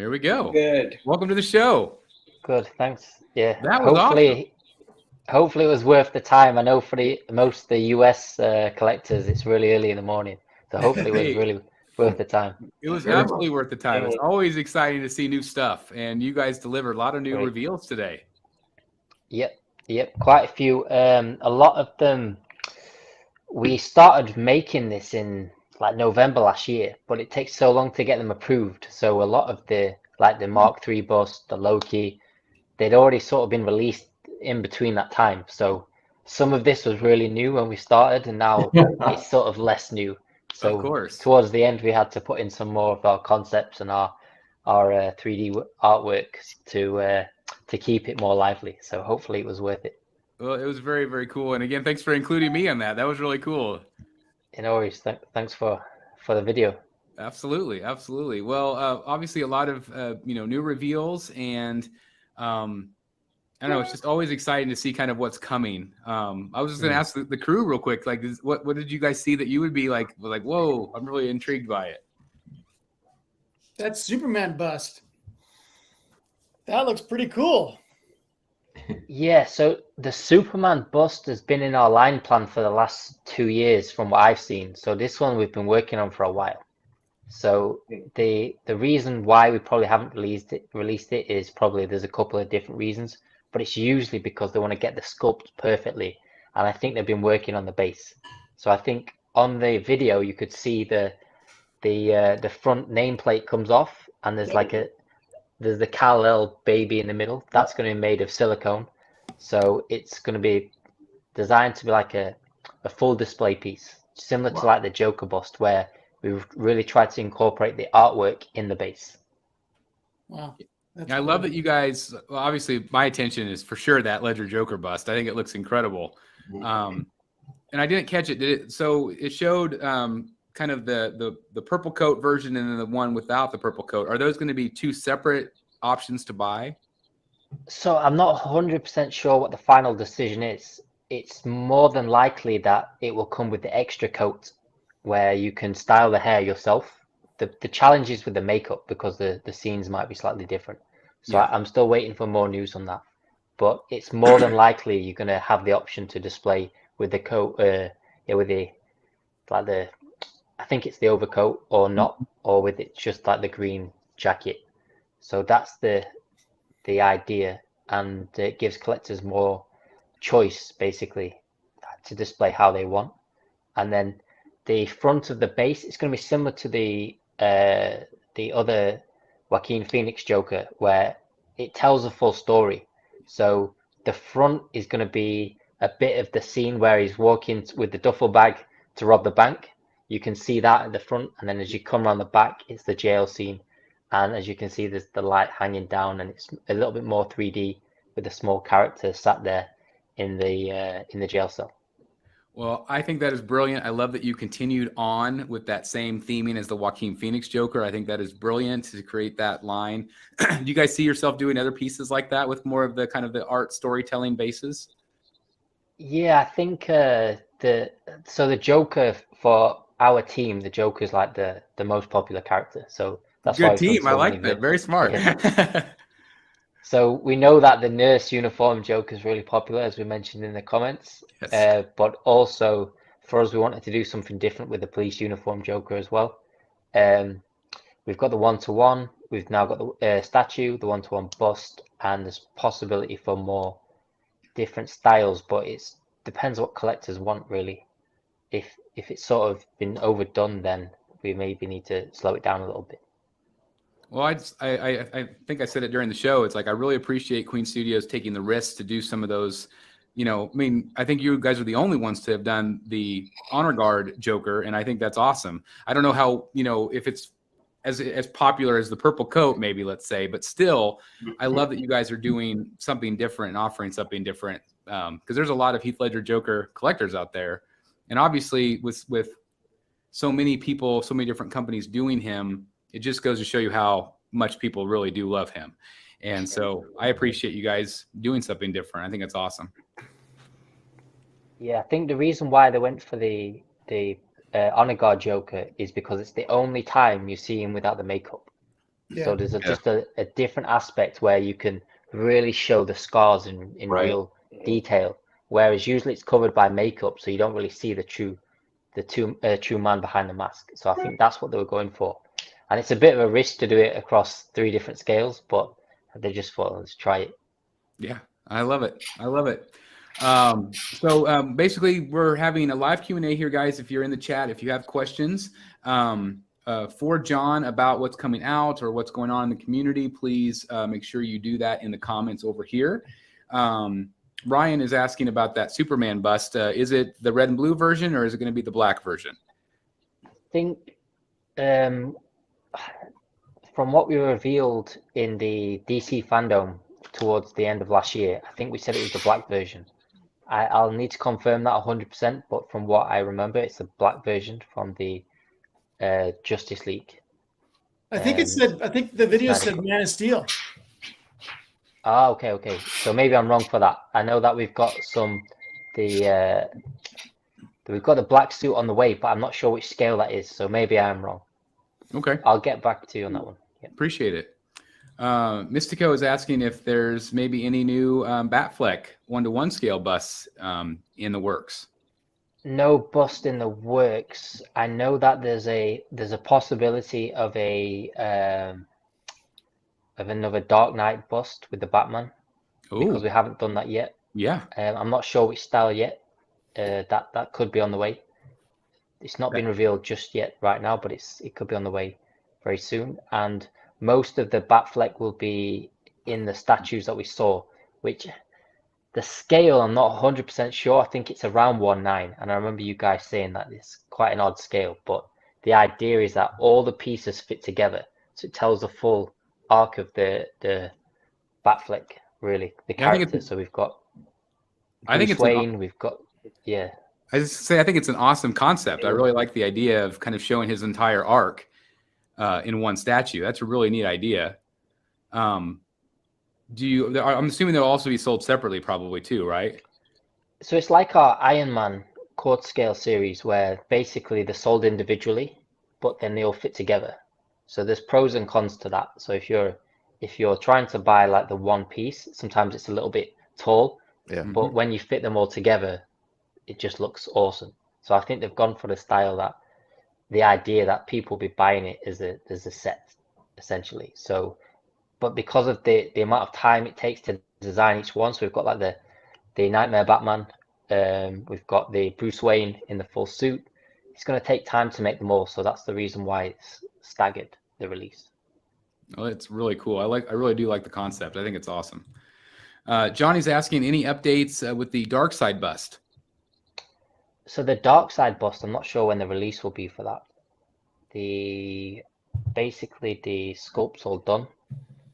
Here we go. Good. Welcome to the show. Good, thanks. Yeah, That was awesome. Hopefully it was worth the time. I know for most of the US collectors, it's really early in the morning, so hopefully it was really worth the time. It was absolutely worth the time. It's always exciting to see new stuff, and you guys delivered a lot of new reveals today. Yep, quite a few. A lot of them. We started making this in like November last year, but it takes so long to get them approved. So a lot of the Mark III bust, the Loki, they'd already sort of been released in between that time. So some of this was really new when we started, and now it's sort of less new. So of course, towards the end, we had to put in some more of our concepts and our 3D artwork to keep it more lively. So hopefully it was worth it. Well, it was very, very cool. And again, thanks for including me on that. That was really cool. No worries. Thanks for the video. Absolutely, absolutely. Well, obviously a lot of new reveals, and I don't know. It's just always exciting to see kind of what's coming. I was just going to ask the crew real quick, like, what did you guys see that you would be like, whoa, I'm really intrigued by it. That Superman bust. That looks pretty cool. Yeah, so the Superman bust has been in our line plan for the last 2 years from what I've seen. So this one we've been working on for a while. So the reason why we probably haven't released it is probably there's a couple of different reasons, but it's usually because they want to get the sculpt perfectly, and I think they've been working on the base. So I think on the video you could see the front nameplate comes off, and there's there's the Kal-El baby in the middle. That's going to be made of silicone, so it's going to be designed to be like a full display piece, similar to like the Joker bust, where we've really tried to incorporate the artwork in the base. Wow. I love that you guys, well, obviously my attention is for sure that Ledger Joker bust. I think it looks incredible. And I didn't catch it. Did it? So it showed kind of the purple coat version and then the one without the purple coat. Are those going to be two separate options to buy? So I'm not 100% sure what the final decision is. It's more than likely that it will come with the extra coat where you can style the hair yourself. The challenge is with the makeup because the scenes might be slightly different. So yeah. I'm still waiting for more news on that. But it's more than likely you're going to have the option to display with the coat, with the I think it's the overcoat or not, or with it just like the green jacket. So that's the idea, and it gives collectors more choice basically to display how they want. And then the front of the base, it's going to be similar to the other Joaquin Phoenix Joker, where it tells a full story. So the front is going to be a bit of the scene where he's walking with the duffel bag to rob the bank. You can see that at the front, and then as you come around the back, it's the jail scene. And as you can see, there's the light hanging down, and it's a little bit more 3D with a small character sat there in the jail cell. Well, I think that is brilliant. I love that you continued on with that same theming as the Joaquin Phoenix Joker. I think that is brilliant to create that line. Do you guys see yourself doing other pieces like that with more of the kind of the art storytelling basis? Yeah, I think the Joker for our team, the Joker is like the most popular character. So that's good why team. I like that. Very smart. Yeah. So we know that the nurse uniform Joker is really popular, as we mentioned in the comments. Yes. But also for us, we wanted to do something different with the police uniform Joker as well. We've got the one-to-one. We've now got the statue, the one-to-one bust, and there's possibility for more different styles. But it depends what collectors want, really. If it's sort of been overdone, then we maybe need to slow it down a little bit. Well, I think I said it during the show. It's like I really appreciate Queen Studios taking the risks to do some of those. I mean, I think you guys are the only ones to have done the Honor Guard Joker, and I think that's awesome. I don't know how, if it's as popular as the purple coat, maybe, let's say, but still, I love that you guys are doing something different and offering something different, because there's a lot of Heath Ledger Joker collectors out there, and obviously with so many people, so many different companies doing him, it just goes to show you how much people really do love him. And so I appreciate you guys doing something different. I think it's awesome. Yeah, I think the reason why they went for the Honor Guard Joker is because it's the only time you see him without the makeup. Yeah. So there's just a different aspect where you can really show the scars in Right. real detail, whereas usually it's covered by makeup, so you don't really see the true man behind the mask. So I think that's what they were going for, and it's a bit of a risk to do it across 3 different scales, but they just thought, let's try it. Yeah, I love it. I love it. Basically, we're having a live Q&A here, guys. If you're in the chat, if you have questions for John about what's coming out or what's going on in the community, please make sure you do that in the comments over here. Ryan is asking about that Superman bust. Is it the red and blue version, or is it going to be the black version? I think from what we revealed in the DC fandom towards the end of last year, I think we said it was the black version. I'll need to confirm that 100%, but from what I remember, it's a black version from the Justice League. I think it said. I think the video Snyder said Cut. Man of Steel. Ah, okay. So maybe I'm wrong for that. I know that we've got we've got the black suit on the way, but I'm not sure which scale that is. So maybe I am wrong. Okay. I'll get back to you on that one. Yeah. Appreciate it. Mystico is asking if there's maybe any new Batflex 1-to-1 scale busts in the works. No bust in the works. I know that there's a possibility of another Dark Knight bust with the Batman, because we haven't done that yet. Yeah. I'm not sure which style yet. That could be on the way. It's not been revealed just yet right now, but it could be on the way very soon. And most of the Batfleck will be in the statues that we saw, which the scale I'm not 100% sure. I think it's around 1/9, and I remember you guys saying that it's quite an odd scale, but the idea is that all the pieces fit together, so it tells the full arc of the Batfleck, really, the character. So we've got Bruce Wayne, we've got I just say I think it's an awesome concept. I really like the idea of kind of showing his entire arc in one statue. That's a really neat idea. I'm assuming they'll also be sold separately, probably too, right? So it's like our Iron Man quarter scale series, where basically they're sold individually, but then they all fit together. So there's pros and cons to that. So if you're trying to buy like the one piece, sometimes it's a little bit tall, but when you fit them all together, it just looks awesome. So I think they've gone for the idea that people will be buying it as a set, essentially. So, but because of the amount of time it takes to design each one, so we've got like the Nightmare Batman, we've got the Bruce Wayne in the full suit. It's going to take time to make them all, so that's the reason why it's staggered, the release. Oh, it's really cool. I really do like the concept. I think it's awesome. Johnny's asking any updates with the Dark Side bust. So the Dark Side bust, I'm not sure when the release will be for that. Basically the sculpt's all done.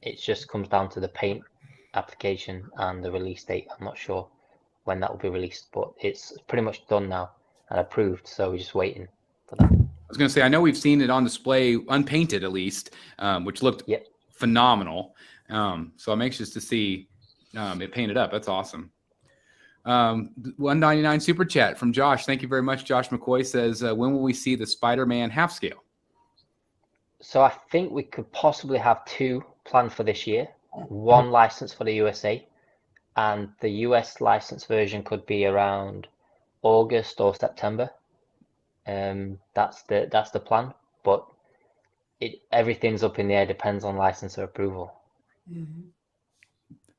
It just comes down to the paint application and the release date. I'm not sure when that will be released, but it's pretty much done now and approved. So we're just waiting for that. I was going to say, I know we've seen it on display, unpainted at least, which looked phenomenal. So I'm anxious to see it painted up. That's awesome. 199 super chat from Josh. Thank you very much. Josh McCoy says, when will we see the Spider-Man half scale? So I think we could possibly have 2 planned for this year. One license for the USA, and the US license version could be around August or September. That's the plan, but everything's up in the air. Depends on licensor approval. Mm-hmm.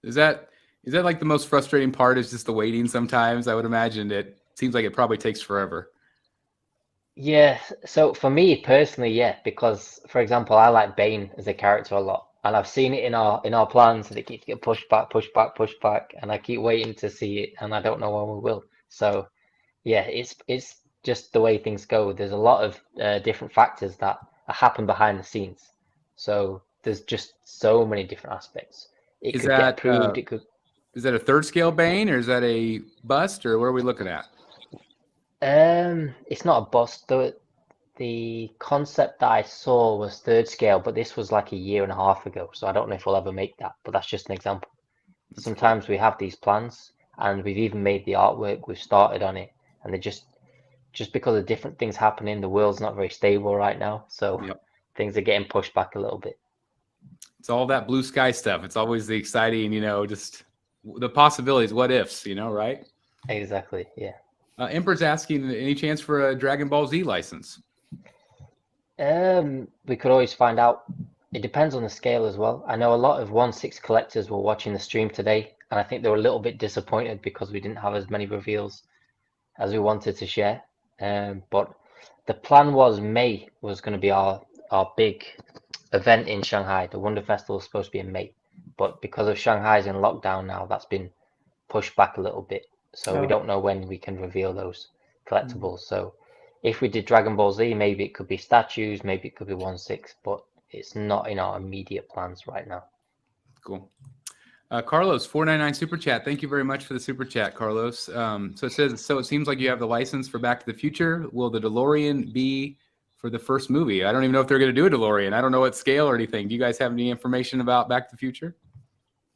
Is that like the most frustrating part? Is just the waiting sometimes? I would imagine it seems like it probably takes forever. Yeah, so for me personally, yeah, because for example, I like Bane as a character a lot, and I've seen it in our plans, and it keeps getting pushed back, and I keep waiting to see it, and I don't know when we will. So yeah, it's just the way things go. There's a lot of different factors that happen behind the scenes, so there's just so many different aspects. It could get approved. Is that a third scale Bane, or is that a bust, or what are we looking at? It's not a bust. The concept that I saw was third scale, but this was like a year and a half ago, so I don't know if we'll ever make that, but that's just an example. Sometimes we have these plans, and we've even made the artwork, we've started on it, and they just because of different things happening, the world's not very stable right now, so things are getting pushed back a little bit. It's all that blue sky stuff. It's always the exciting, just the possibilities, what ifs, right? Exactly. Yeah. Emperor's asking, any chance for a Dragon Ball Z license? We could always find out. It depends on the scale as well. I know a lot of 1/6 collectors were watching the stream today, and I think they were a little bit disappointed because we didn't have as many reveals as we wanted to share. But the plan was May was going to be our big event in Shanghai. The Wonder Festival is supposed to be in May, but because of Shanghai's in lockdown now, that's been pushed back a little bit. So we don't know when we can reveal those collectibles. So if we did Dragon Ball Z, maybe it could be statues, maybe it could be 1/6, but it's not in our immediate plans right now. Cool. Carlos, 499 super chat. Thank you very much for the super chat, Carlos. So it says, so it seems like you have the license for Back to the Future. Will the DeLorean be for the first movie? I don't even know if they're going to do a DeLorean. I don't know what scale or anything. Do you guys have any information about Back to the Future?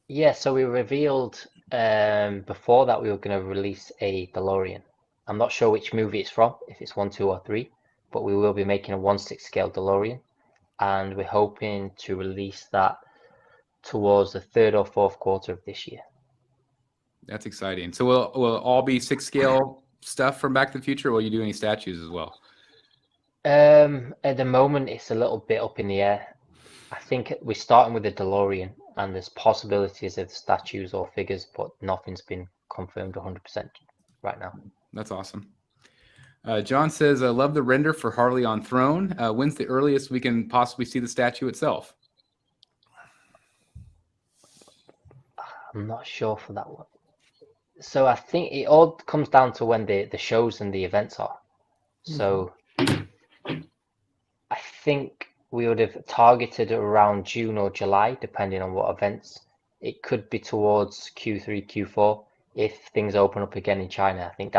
Yeah, so we revealed before that we were going to release a DeLorean. I'm not sure which movie it's from, if it's 1, 2, or 3, but we will be making a 1/6 scale DeLorean, and we're hoping to release that towards the 3rd or 4th quarter of this year. That's exciting. So will it all be 6 scale stuff from Back to the Future, or will you do any statues as well? At the moment, it's a little bit up in the air. I think we're starting with the DeLorean, and there's possibilities of statues or figures, but nothing's been confirmed 100% right now. That's awesome. John says, I love the render for Harley on Throne. When's the earliest we can possibly see the statue itself? I'm not sure for that one. So I think it all comes down to when the shows and the events are. So I think we would have targeted around June or July, depending on what events. It could be towards Q3, Q4 if things open up again in China. I think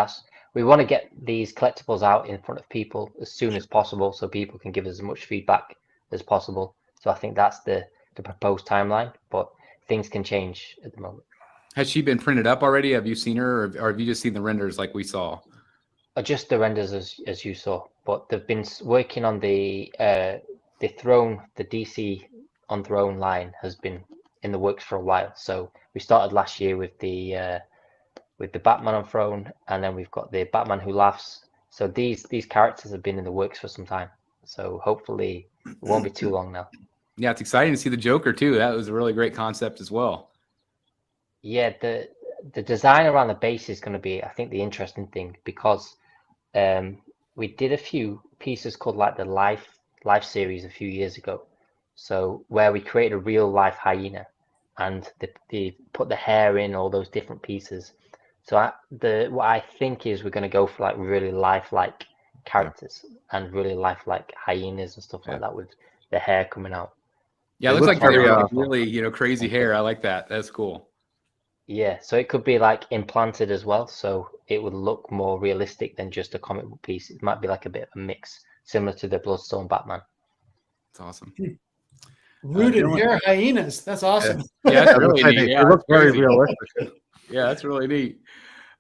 we want to get these collectibles out in front of people as soon as possible so people can give us as much feedback as possible. So I think that's the proposed timeline, but things can change at the moment. Has she been printed up already? Have you seen her, or have you just seen the renders like we saw? Just the renders as you saw, but they've been working on the Throne, the DC on Throne line has been in the works for a while. So we started last year with the Batman on Throne, and then we've got the Batman Who Laughs. So these characters have been in the works for some time. So hopefully it won't be too long now. Yeah, it's exciting to see the Joker too. That was a really great concept as well. Yeah, the design around the base is going to be, I think, the interesting thing, because we did a few pieces called like the Life series a few years ago. So where we created a real life hyena, and they put the hair in, all those different pieces. So what I think is we're going to go for like really lifelike characters and really lifelike hyenas and stuff like that with the hair coming out. Yeah, it looks like very really crazy hair. I like that. That's cool. Yeah, so it could be like implanted as well, so it would look more realistic than just a comic book piece. It might be like a bit of a mix, similar to the Bloodstorm Batman. That's awesome. Rooted hair hyenas. That's awesome. Yeah, that's really neat. Yeah, it looks very realistic. Yeah, that's really neat.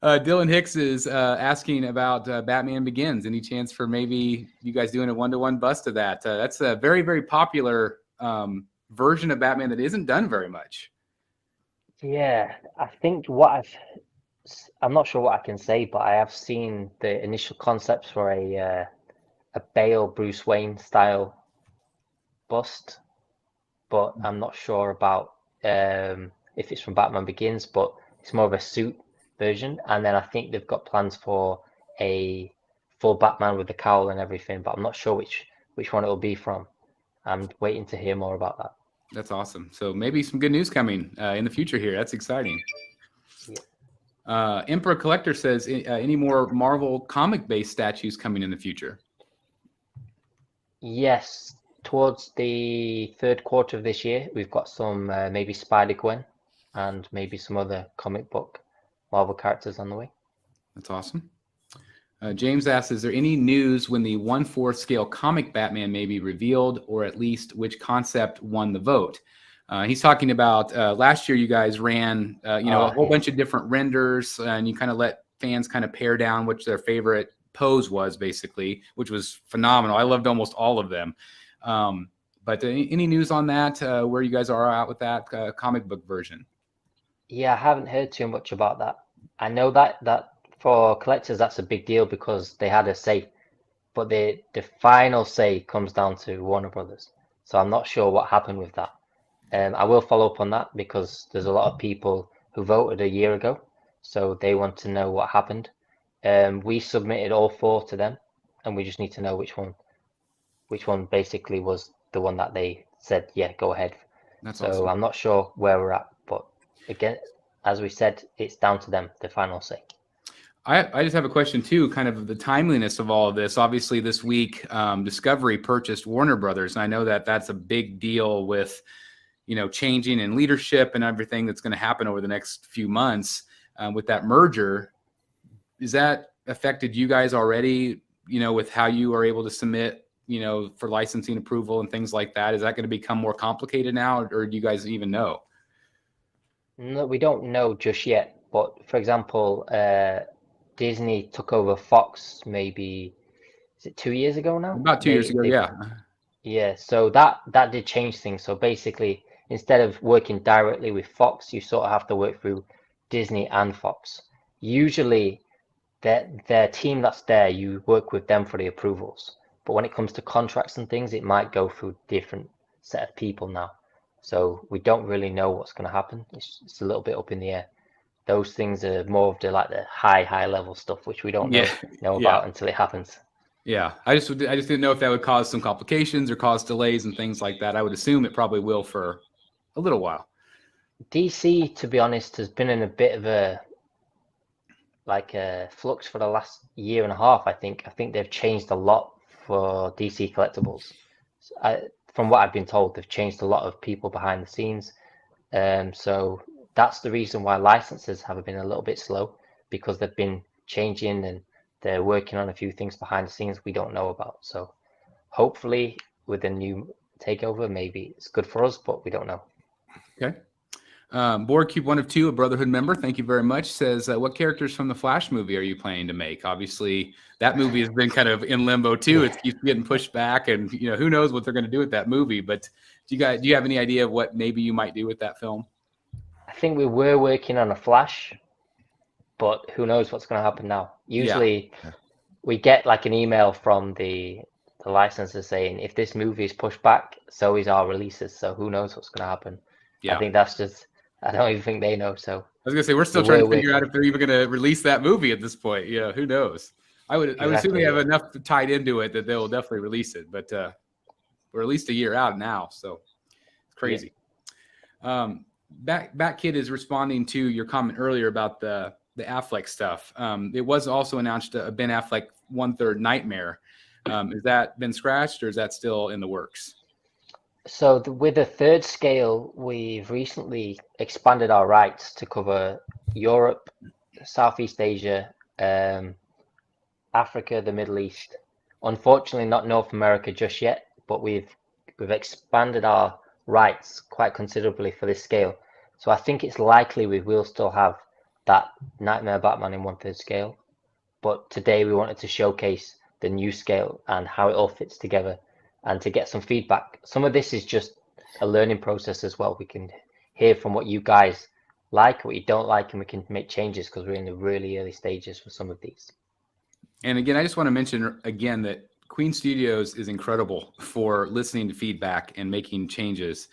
Dylan Hicks is asking about Batman Begins. Any chance for maybe you guys doing a 1-to-1 bust of that? That's a very, very popular version of Batman that isn't done very much. Yeah, I think I'm not sure what I can say, but I have seen the initial concepts for a Bale Bruce Wayne style bust, but I'm not sure about if it's from Batman Begins, but it's more of a suit version. And then I think they've got plans for a full Batman with the cowl and everything, but I'm not sure which one it will be from. I'm waiting to hear more about that. That's awesome. So maybe some good news coming in the future here. That's exciting. Yeah. Emperor Collector says, any more Marvel comic-based statues coming in the future? Yes, towards the 3rd quarter of this year, we've got some maybe Spider-Gwen and maybe some other comic book Marvel characters on the way. That's awesome. James asks, is there any news when the 1/4 scale comic Batman may be revealed, or at least which concept won the vote? He's talking about last year you guys ran a whole bunch of different renders, and you kind of let fans kind of pare down which their favorite pose was, basically, which was phenomenal. I loved almost all of them. But any news on that? Where you guys are at with that comic book version? Yeah, I haven't heard too much about that. I know that for collectors that's a big deal because they had a say, but the final say comes down to Warner Brothers. So I'm not sure what happened with that. I will follow up on that because there's a lot of people who voted a year ago, so they want to know what happened. We submitted all 4 to them, and we just need to know which one basically was the one that they said, yeah, go ahead. That's so awesome. I'm not sure where we're at, but again, as we said, it's down to them, the final say. I just have a question too, kind of the timeliness of all of this. Obviously, this week, Discovery purchased Warner Brothers, and I know that that's a big deal with, changing in leadership and everything that's going to happen over the next few months with that merger. Is that affected you guys already? With how you are able to submit, for licensing approval and things like that. Is that going to become more complicated now, or do you guys even know? No, we don't know just yet. But for example, Disney took over Fox maybe, is it 2 years ago now? About 2 years ago, yeah. Yeah, so that did change things. So basically, instead of working directly with Fox, you sort of have to work through Disney and Fox. Usually, their team that's there, you work with them for the approvals. But when it comes to contracts and things, it might go through different set of people now. So we don't really know what's going to happen. It's a little bit up in the air. Those things are more of the high level stuff, which we don't know about until it happens. Yeah, I just didn't know if that would cause some complications or cause delays and things like that. I would assume it probably will for a little while. DC, to be honest, has been in a bit of a flux for the last year and a half. I think they've changed a lot for DC collectibles. From what I've been told, they've changed a lot of people behind the scenes. So that's the reason why licenses have been a little bit slow, because they've been changing and they're working on a few things behind the scenes we don't know about. So hopefully with a new takeover, maybe it's good for us, but we don't know. Okay. Board Cube 1 of 2, a Brotherhood member, thank you very much, says, what characters from the Flash movie are you planning to make? Obviously, that movie has been kind of in limbo too. It keeps getting pushed back, and who knows what they're going to do with that movie. But do you have any idea of what maybe you might do with that film? I think we were working on a Flash, but who knows what's going to happen now. Usually we get like an email from the licensor saying, if this movie is pushed back, so is our releases. So who knows what's going to happen. I think that's just, I don't even think they know. So I was gonna say we're still trying to figure out if they're even gonna release that movie at this point. Who knows? I would assume they have enough tied into it that they will definitely release it, but we're at least a year out now, so it's crazy. Bat Kid is responding to your comment earlier about the Affleck stuff. It was also announced a Ben Affleck 1/3 Nightmare. Has that been scratched, or is that still in the works? So with the Third Scale, we've recently expanded our rights to cover Europe, Southeast Asia, Africa, the Middle East. Unfortunately, not North America just yet, but we've expanded our rights quite considerably for this scale. So I think it's likely we will still have that Nightmare Batman in 1/3 scale. But today we wanted to showcase the new scale and how it all fits together, and to get some feedback. Some of this is just a learning process as well. We can hear from what you guys like, what you don't like, and we can make changes because we're in the really early stages for some of these. And again, I just want to mention again that Queen Studios is incredible for listening to feedback and making changes.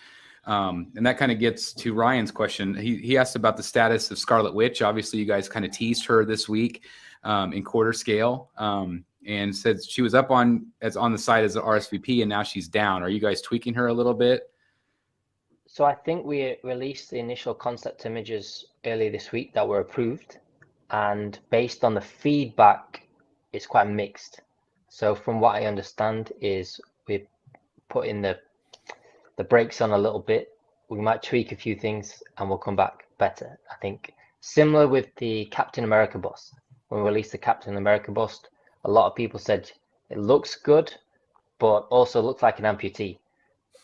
And that kind of gets to Ryan's question. He asked about the status of Scarlet Witch. Obviously, you guys kind of teased her this week in quarter scale. And said she was up on the side as an RSVP, and now she's down. Are you guys tweaking her a little bit? So I think we released the initial concept images earlier this week that were approved, and based on the feedback, it's quite mixed. So from what I understand is we're putting the brakes on a little bit. We might tweak a few things and we'll come back better. I think similar with the Captain America bust. When we released the Captain America bust, a lot of people said it looks good, but also looks like an amputee.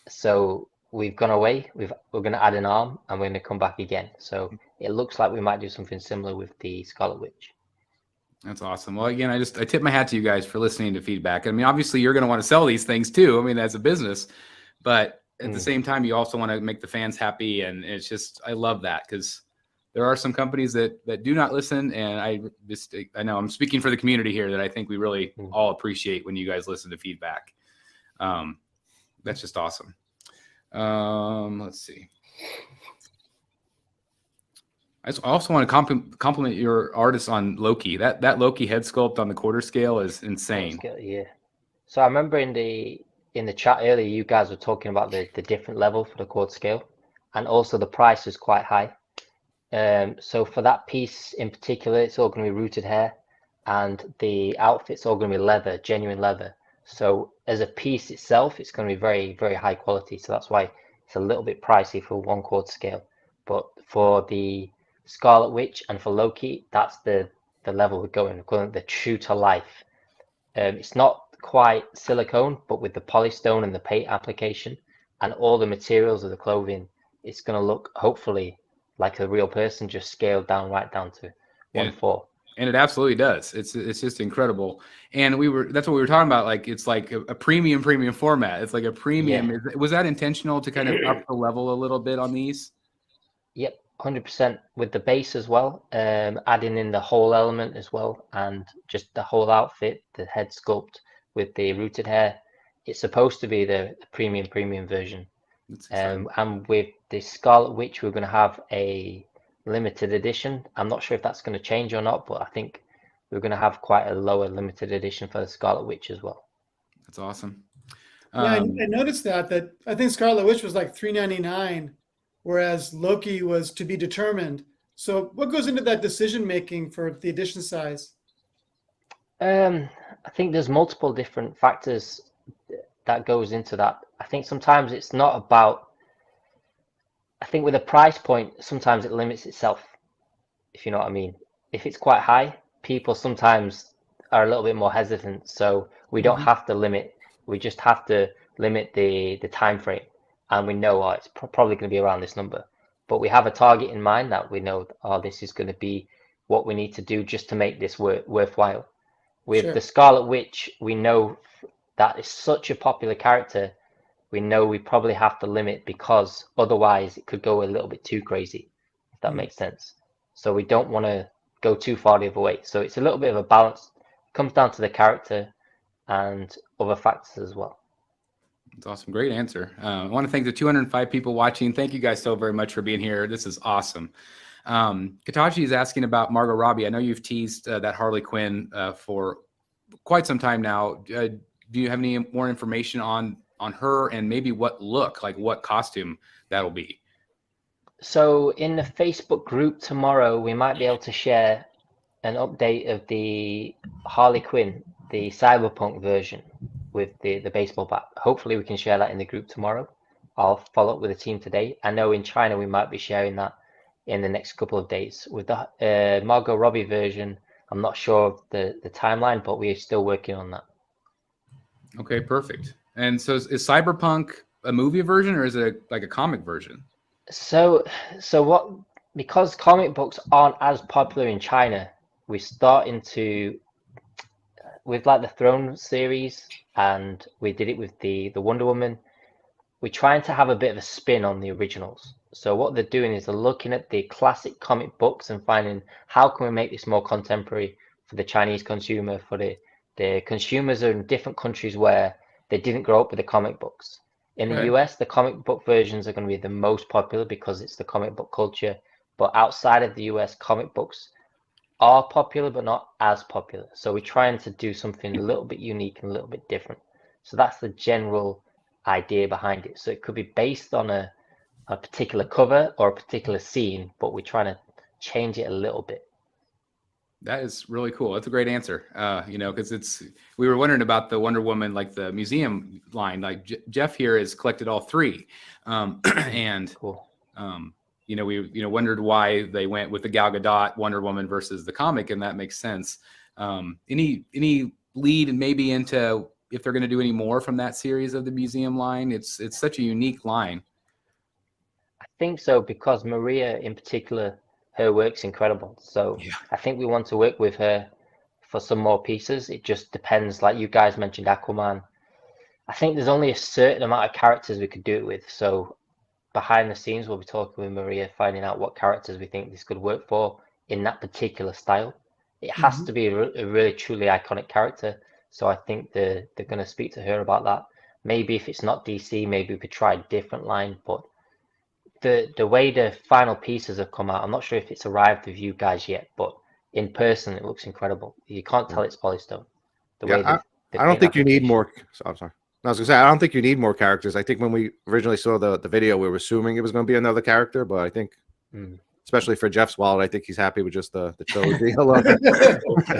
So we've gone away. We're going to add an arm, and we're going to come back again. So it looks like we might do something similar with the Scarlet Witch. That's awesome. Well, again, I tip my hat to you guys for listening to feedback. I mean, obviously, you're going to want to sell these things too. I mean, as a business, but at the same time, you also want to make the fans happy. And it's just, I love that, because there are some companies that do not listen. And I know I'm speaking for the community here, that I think we really all appreciate when you guys listen to feedback. That's just awesome. Let's see. I also want to compliment your artist on Loki. That Loki head sculpt on the quarter scale is insane. Yeah. So I remember in the chat earlier, you guys were talking about the different level for the quarter scale, and also the price is quite high. So for that piece in particular, it's all going to be rooted hair, and the outfit's all going to be leather, genuine leather. So as a piece itself, it's going to be very, very high quality. So that's why it's a little bit pricey for 1 quarter scale. But for the Scarlet Witch and for Loki, that's the level we're going. We're calling it the true to life. It's not quite silicone, but with the polystone and the paint application and all the materials of the clothing, it's going to look hopefully like a real person, just scaled down right down to 1/4. And it absolutely does. It's just incredible. And that's what we were talking about. Like, it's like a premium format. It's like a premium. Yeah. Was that intentional to kind of up the level a little bit on these? Yep, 100% with the base as well. Adding in the whole element as well, and just the whole outfit, the head sculpt with the rooted hair. It's supposed to be the premium version. And with the Scarlet Witch, we're going to have a limited edition. I'm not sure if that's going to change or not, but I think we're going to have quite a lower limited edition for the Scarlet Witch as well. That's awesome. Yeah, I noticed that I think Scarlet Witch was like $3.99, whereas Loki was to be determined. So what goes into that decision making for the edition size? I think there's multiple different factors that goes into that. I think sometimes it's not about, I think with a price point, sometimes it limits itself, if you know what I mean. If it's quite high, people sometimes are a little bit more hesitant. So we don't have to limit, we just have to limit the time frame. And we know it's probably going to be around this number. But we have a target in mind that we know, this is going to be what we need to do just to make this worthwhile. With the Scarlet Witch, we know that is such a popular character. We know we probably have to limit, because otherwise it could go a little bit too crazy, if that makes sense. So we don't want to go too far the other way. So it's a little bit of a balance. It comes down to the character and other factors as well. That's awesome. Great answer. I want to thank the 205 people watching. Thank you guys so very much for being here. This is awesome. Katachi is asking about Margot Robbie. I know you've teased that Harley Quinn for quite some time now. Do you have any more information on her, and maybe what look, like what costume that'll be? So in the Facebook group tomorrow, we might be able to share an update of the Harley Quinn, the Cyberpunk version with the baseball bat. Hopefully we can share that in the group tomorrow. I'll follow up with the team today. I know in China we might be sharing that in the next couple of days. With the Margot Robbie version, I'm not sure of the timeline, but we're still working on that. Okay, perfect. And so is Cyberpunk a movie version, or is it like a comic version? So what, because comic books aren't as popular in China, we're starting to, with like the Throne series, and we did it with the Wonder Woman, we're trying to have a bit of a spin on the originals. So what they're doing is they're looking at the classic comic books and finding how can we make this more contemporary for the Chinese consumer, for the consumers are in different countries where they didn't grow up with the comic books. In the US, the comic book versions are going to be the most popular because it's the comic book culture. But outside of the US, comic books are popular, but not as popular. So we're trying to do something a little bit unique and a little bit different. So that's the general idea behind it. So it could be based on a particular cover or a particular scene, but we're trying to change it a little bit. That is really cool. That's a great answer. Because we were wondering about the Wonder Woman, like the museum line. Like Jeff here has collected all three, and cool. We wondered why they went with the Gal Gadot Wonder Woman versus the comic, and that makes sense. Any lead maybe into if they're going to do any more from that series of the museum line? It's such a unique line. I think so, because Maria in particular, her work's incredible. So yeah. I think we want to work with her for some more pieces. It just depends, like you guys mentioned Aquaman. I think there's only a certain amount of characters we could do it with. So behind the scenes, we'll be talking with Maria, finding out what characters we think this could work for in that particular style. It has to be a really truly iconic character. So I think they're going to speak to her about that. Maybe if it's not DC, maybe we could try a different line. But the way the final pieces have come out, I'm not sure if it's arrived with you guys yet, but in person, it looks incredible. You can't tell it's polystone. The way I don't think you need more. I'm sorry. I was gonna say I don't think you need more characters. I think when we originally saw the video, we were assuming it was going to be another character, but I think, especially for Jeff's wallet, I think he's happy with just the trilogy alone.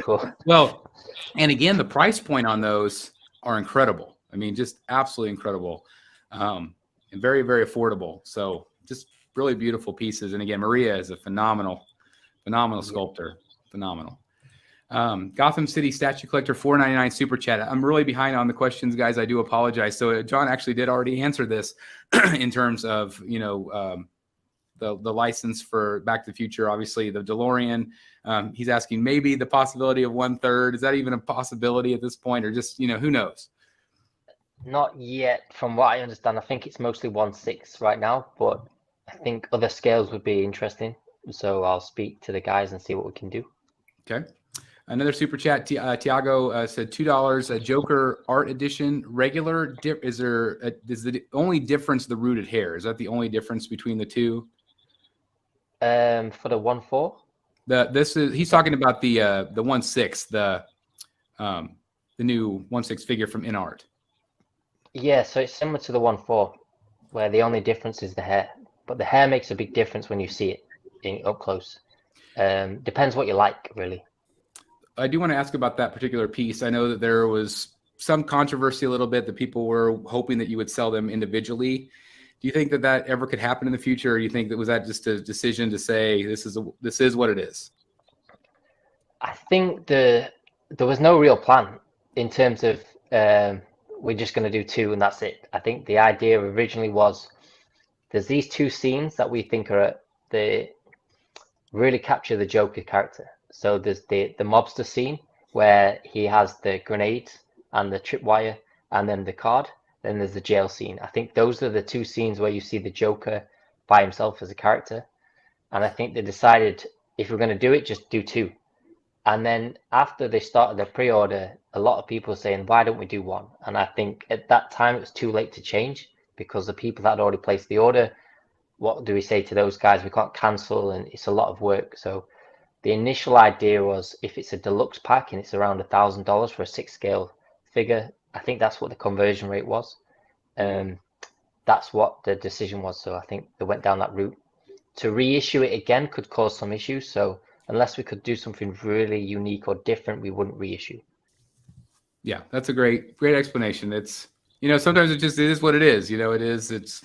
Cool. Well, and again, the price point on those are incredible. I mean, just absolutely incredible, and very, very affordable. So just really beautiful pieces. And again, Maria is a phenomenal sculptor. Phenomenal. Gotham City Statue Collector $4.99 super chat. I'm really behind on the questions, guys. I do apologize. So John actually did already answer this in terms of the license for Back to the Future. Obviously, the DeLorean. He's asking maybe the possibility of 1/3. Is that even a possibility at this point, or just who knows? Not yet, from what I understand. I think it's mostly 1/6 right now, but I think other scales would be interesting. So I'll speak to the guys and see what we can do. Okay. Another super chat. Tiago said $2. A Joker Art Edition regular. Is the only difference the rooted hair? Is that the only difference between the two? For the 1/4. He's talking about the 1/6, the new 1/6 figure from InArt. Yeah, so it's similar to the 1/4, where the only difference is the hair, but the hair makes a big difference when you see it up close. Depends what you like, really. I do want to ask about that particular piece. I know that there was some controversy a little bit that people were hoping that you would sell them individually. Do you think that ever could happen in the future, or do you think that was that just a decision to say this is what it is? I think there was no real plan in terms of we're just going to do 2 and that's it. I think the idea originally was there's these 2 scenes that we think they really capture the Joker character. So there's the mobster scene where he has the grenades and the tripwire and then the card. Then there's the jail scene. I think those are the 2 scenes where you see the Joker by himself as a character. And I think they decided if we're going to do it, just do 2. And then after they started the pre-order, a lot of people were saying, why don't we do 1? And I think at that time it was too late to change because the people that had already placed the order, what do we say to those guys? We can't cancel and it's a lot of work. So the initial idea was if it's a deluxe pack and it's around $1,000 for a 6 scale figure, I think that's what the conversion rate was. That's what the decision was. So I think they went down that route. To reissue it again could cause some issues. So unless we could do something really unique or different, we wouldn't reissue. Yeah, that's a great explanation. It's sometimes it is what it is. It's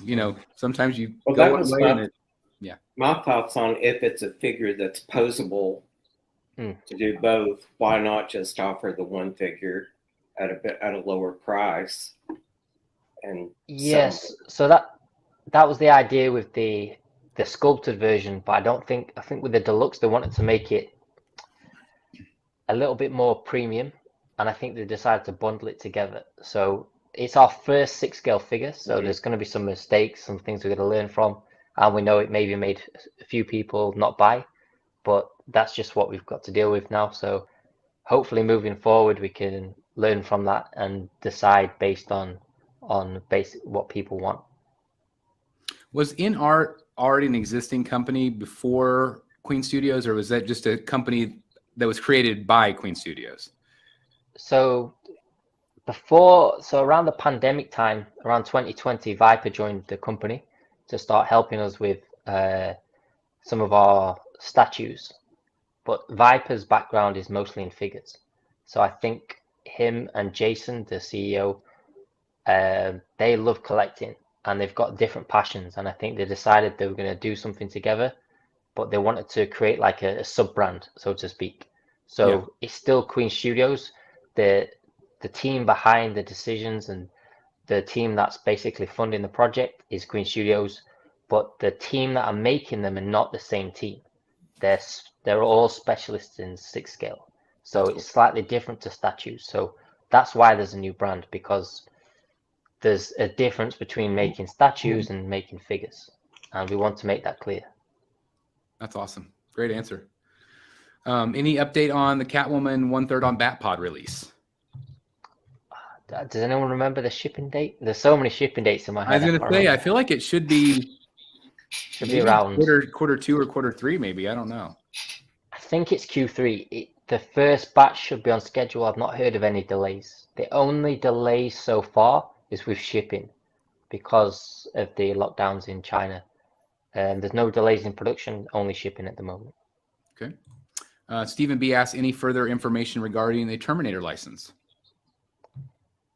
sometimes you go one way and it. Yeah. My thoughts on if it's a figure that's posable to do both, why not just offer the one figure at a lower price? And yes, so that was the idea with the sculpted version, but I think with the deluxe they wanted to make it a little bit more premium, and I think they decided to bundle it together. So it's our first 6 scale figure, so there's going to be some mistakes, some things we're going to learn from. And we know it maybe made a few people not buy, but that's just what we've got to deal with now. So hopefully moving forward, we can learn from that and decide based on basic what people want. Was InArt already an existing company before Queen Studios, or was that just a company that was created by Queen Studios? So around the pandemic time, around 2020, Viper joined the company to start helping us with some of our statues. But Viper's background is mostly in figures. So I think him and Jason, the CEO, they love collecting and they've got different passions. And I think they decided they were going to do something together, but they wanted to create like a sub-brand, so to speak. So It's still Queen Studios. The team behind the decisions and the team that's basically funding the project is Queen Studios, but the team that are making them are not the same team. They're all specialists in 6 scale. So it's slightly different to statues. So that's why there's a new brand, because there's a difference between making statues and making figures, and we want to make that clear. That's awesome. Great answer. Any update on the Catwoman 1/3 on Batpod release? Does anyone remember the shipping date? There's so many shipping dates in my head. I was going to say, I feel like it should be around quarter 2 or quarter 3, maybe. I don't know. I think it's Q3. The first batch should be on schedule. I've not heard of any delays. The only delays so far is with shipping because of the lockdowns in China. There's no delays in production, only shipping at the moment. Okay. Stephen B. asks, any further information regarding the Terminator license?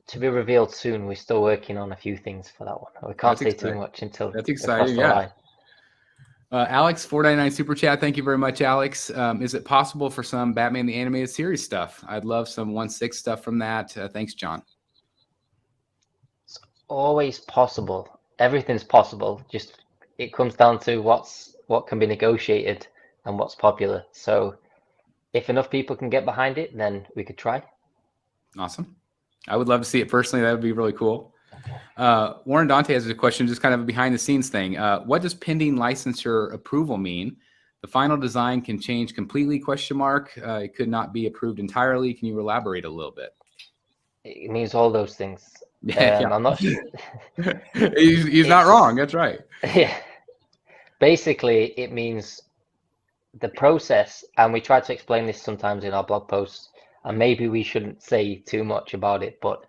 To be revealed soon. We're still working on a few things for that one. We can't say too much until that's exciting. Yeah. Alex 499 super chat. Thank you very much, Alex. Is it possible for some Batman the Animated Series stuff? I'd love some 1/6 stuff from that. Thanks, John. It's always possible. Everything's possible. Just it comes down to what can be negotiated and what's popular. So if enough people can get behind it, then we could try. Awesome. I would love to see it personally. That would be really cool. Warren Dante has a question, just kind of a behind the scenes thing. What does pending licensure approval mean? The final design can change completely, ? It could not be approved entirely. Can you elaborate a little bit? It means all those things. Yeah. I'm not sure. he's not wrong. That's right. Yeah. Basically, it means the process, and we try to explain this sometimes in our blog posts, and maybe we shouldn't say too much about it, but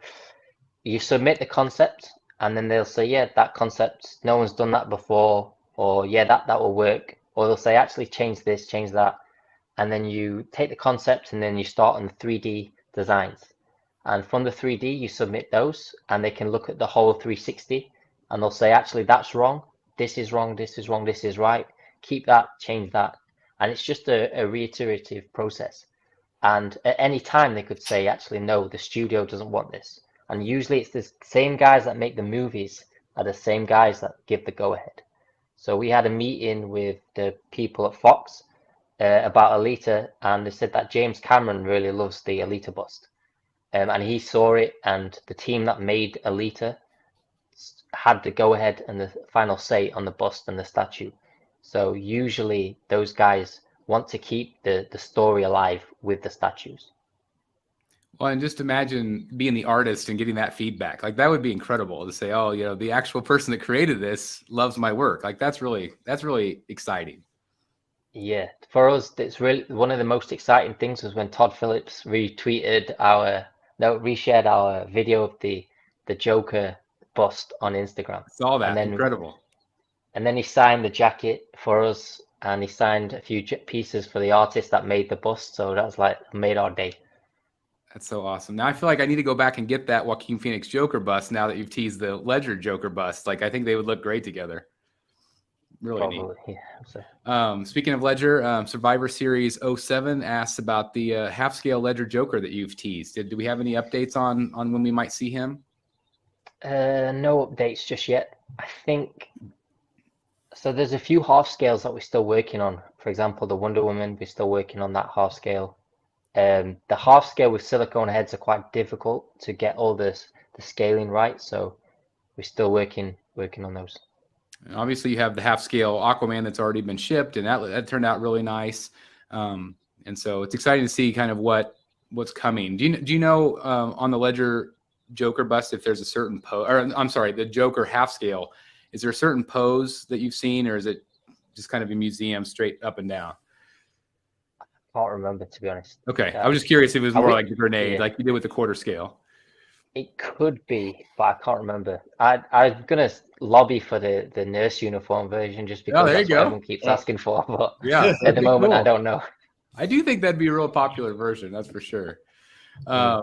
you submit the concept, and then they'll say, yeah, that concept, no one's done that before, or yeah, that will work, or they'll say, actually change this, change that, and then you take the concept, and then you start on the 3D designs. And from the 3D, you submit those, and they can look at the whole 360, and they'll say, actually, that's wrong, this is wrong, this is wrong, this is right, keep that, change that. And it's just a reiterative process. And at any time, they could say, actually, no, the studio doesn't want this. And usually it's the same guys that make the movies are the same guys that give the go-ahead. So we had a meeting with the people at Fox about Alita, and they said that James Cameron really loves the Alita bust. And he saw it, and the team that made Alita had the go-ahead and the final say on the bust and the statue. So usually those guys want to keep the story alive with the statues. Well, and just imagine being the artist and getting that feedback. Like that would be incredible to say, oh, the actual person that created this loves my work. Like that's really exciting. Yeah, for us, it's really one of the most exciting things was when Todd Phillips reshared our video of the Joker bust on Instagram. I saw that. Incredible. And then he signed the jacket for us, and he signed a few pieces for the artist that made the bust. So that was like made our day. That's so awesome. Now I feel like I need to go back and get that Joaquin Phoenix Joker bust now that you've teased the Ledger Joker bust. Like I think they would look great together. Really Probably, neat. Yeah. Speaking of Ledger, Survivor Series 07 asks about the half-scale Ledger Joker that you've teased. Do we have any updates on when we might see him? No updates just yet. I think so. There's a few half scales that we're still working on. For example, the Wonder Woman, we're still working on that half scale. The half scale with silicone heads are quite difficult to get all the scaling right, so we're still working on those. And obviously, you have the half scale Aquaman that's already been shipped, and that turned out really nice. And so it's exciting to see kind of what's coming. Do you know on the Ledger Joker bust if there's a certain pose, or I'm sorry, the Joker half scale? Is there a certain pose that you've seen, or is it just kind of a museum straight up and down? Can't remember, to be honest. Okay, I was just curious if it was more like the grenade, like you did with the quarter scale. It could be, but I can't remember. I'm gonna lobby for the nurse uniform version just because that's what everyone keeps asking for. But yeah, at the moment, cool. I don't know. I do think that'd be a real popular version, that's for sure.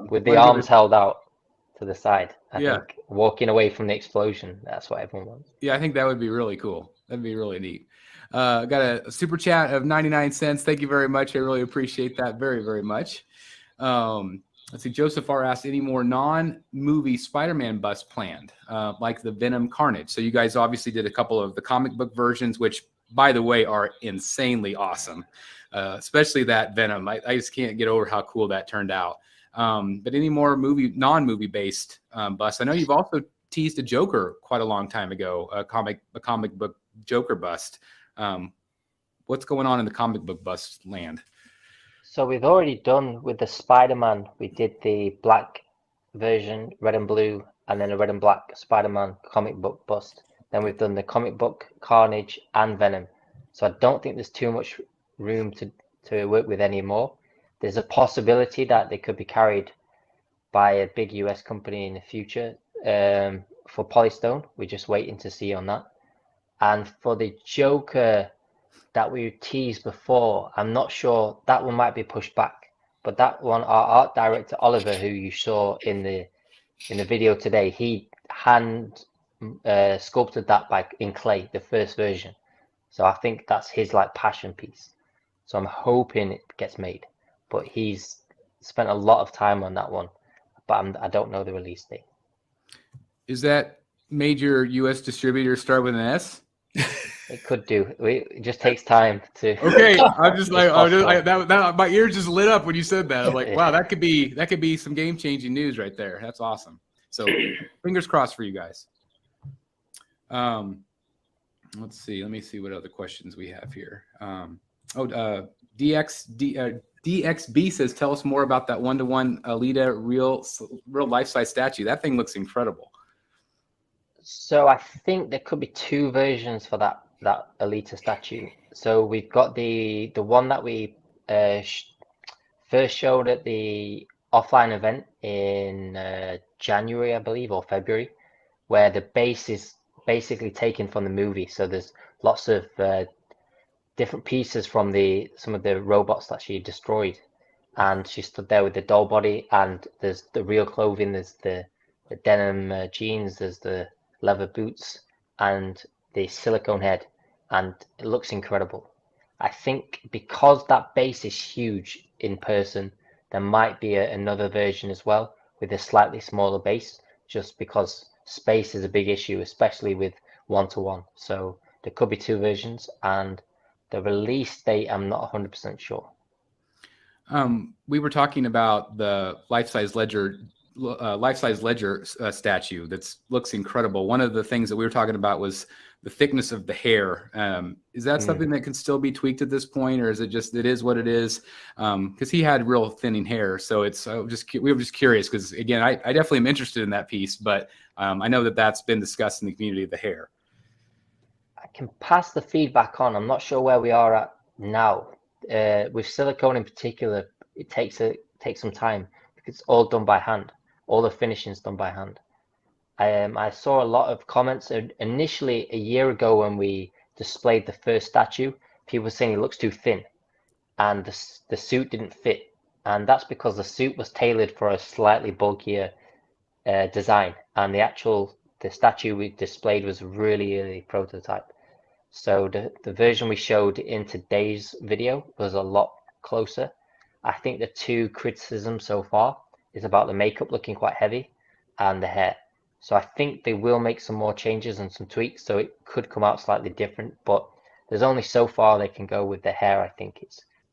With the arms held out to the side, I think walking away from the explosion, that's what everyone wants. Yeah, I think that would be really cool. That'd be really neat. Got a super chat of 99 cents. Thank you very much. I really appreciate that very, very much. Let's see. Joseph R. asked, any more non-movie Spider-Man busts planned, like the Venom Carnage? So you guys obviously did a couple of the comic book versions, which, by the way, are insanely awesome, especially that Venom. I just can't get over how cool that turned out. But any more non-movie based busts? I know you've also teased a Joker quite a long time ago, a comic book Joker bust. What's going on in the comic book bust land? So we've already done with the Spider-Man. We did the black version, red and blue, and then a red and black Spider-Man comic book bust. Then we've done the comic book Carnage and Venom. So I don't think there's too much room to work with anymore. There's a possibility that they could be carried by a big US company in the future for Polystone. We're just waiting to see on that. And for the Joker that we teased before, I'm not sure, that one might be pushed back. But that one, our art director Oliver, who you saw in the video today, he hand sculpted that in clay, the first version. So I think that's his like passion piece. So I'm hoping it gets made. But he's spent a lot of time on that one. But I don't know the release date. Is that major US distributor start with an S? It could do. It just takes time to. Okay, I'm just like, my ears just lit up when you said that. I'm like, wow, that could be some game changing news right there. That's awesome. So fingers crossed for you guys. Let's see. Let me see what other questions we have here. DXB says, tell us more about that 1-to-1 Alita real life-size statue. That thing looks incredible. So I think there could be two versions for that Alita statue. So we've got the one that we first showed at the offline event in January, I believe, or February, where the base is basically taken from the movie. So there's lots of different pieces from some of the robots that she destroyed, and she stood there with the doll body, and there's the real clothing, there's the denim jeans, there's the leather boots, and the silicone head, and it looks incredible. I think because that base is huge in person, there might be another version as well with a slightly smaller base, just because space is a big issue, especially with 1-to-1. So there could be two versions, and the release date, I'm not 100% sure. We were talking about the life-size ledger statue that looks incredible. One of the things that we were talking about was the thickness of the hair. Is that something that can still be tweaked at this point, or is it just it is what it is? Because he had real thinning hair, so we were just curious. Because again, I definitely am interested in that piece, but I know that's been discussed in the community of the hair. I can pass the feedback on. I'm not sure where we are at now. With silicone in particular, it takes some time because it's all done by hand. All the finishing is done by hand. I saw a lot of comments initially a year ago when we displayed the first statue. People were saying it looks too thin, and the suit didn't fit, and that's because the suit was tailored for a slightly bulkier design, and the statue we displayed was really early prototype. So the version we showed in today's video was a lot closer. I think the two criticisms so far is about the makeup looking quite heavy and the hair. So I think they will make some more changes and some tweaks, so it could come out slightly different, but there's only so far they can go with the hair. I think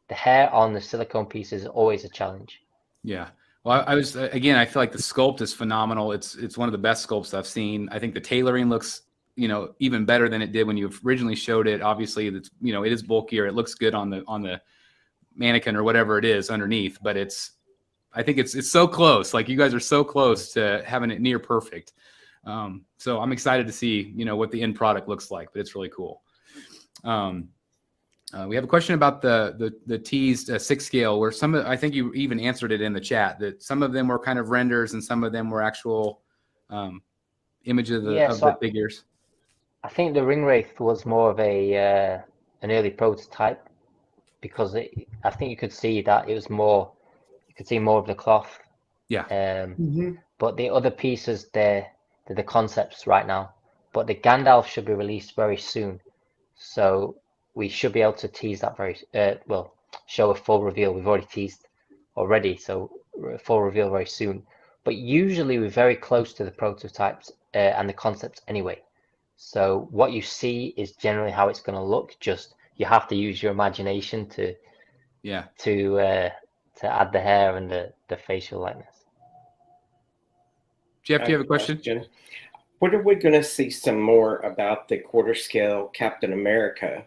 the hair on the silicone piece is always a challenge. Yeah. Well, I feel like the sculpt is phenomenal. It's one of the best sculpts I've seen. I think the tailoring looks, even better than it did when you originally showed it. Obviously, it is bulkier. It looks good on the mannequin or whatever it is underneath, but I think it's so close. Like, you guys are so close to having it near perfect. So I'm excited to see, what the end product looks like, but it's really cool. We have a question about the teased 6 scale, where I think you even answered it in the chat, that some of them were kind of renders and some of them were actual images of the figures. I think the Ring Wraith was more of an early prototype, because I think you could see that it was more. You could see more of the cloth. Yeah. But the other pieces, they're the concepts right now. But the Gandalf should be released very soon, so we should be able to tease that show a full reveal. We've already teased already, so full reveal very soon. But usually we're very close to the prototypes and the concepts anyway. So what you see is generally how it's going to look. Just you have to use your imagination to add the hair and the facial likeness. Jeff, do you have a question? What are we going to see some more about the quarter scale Captain America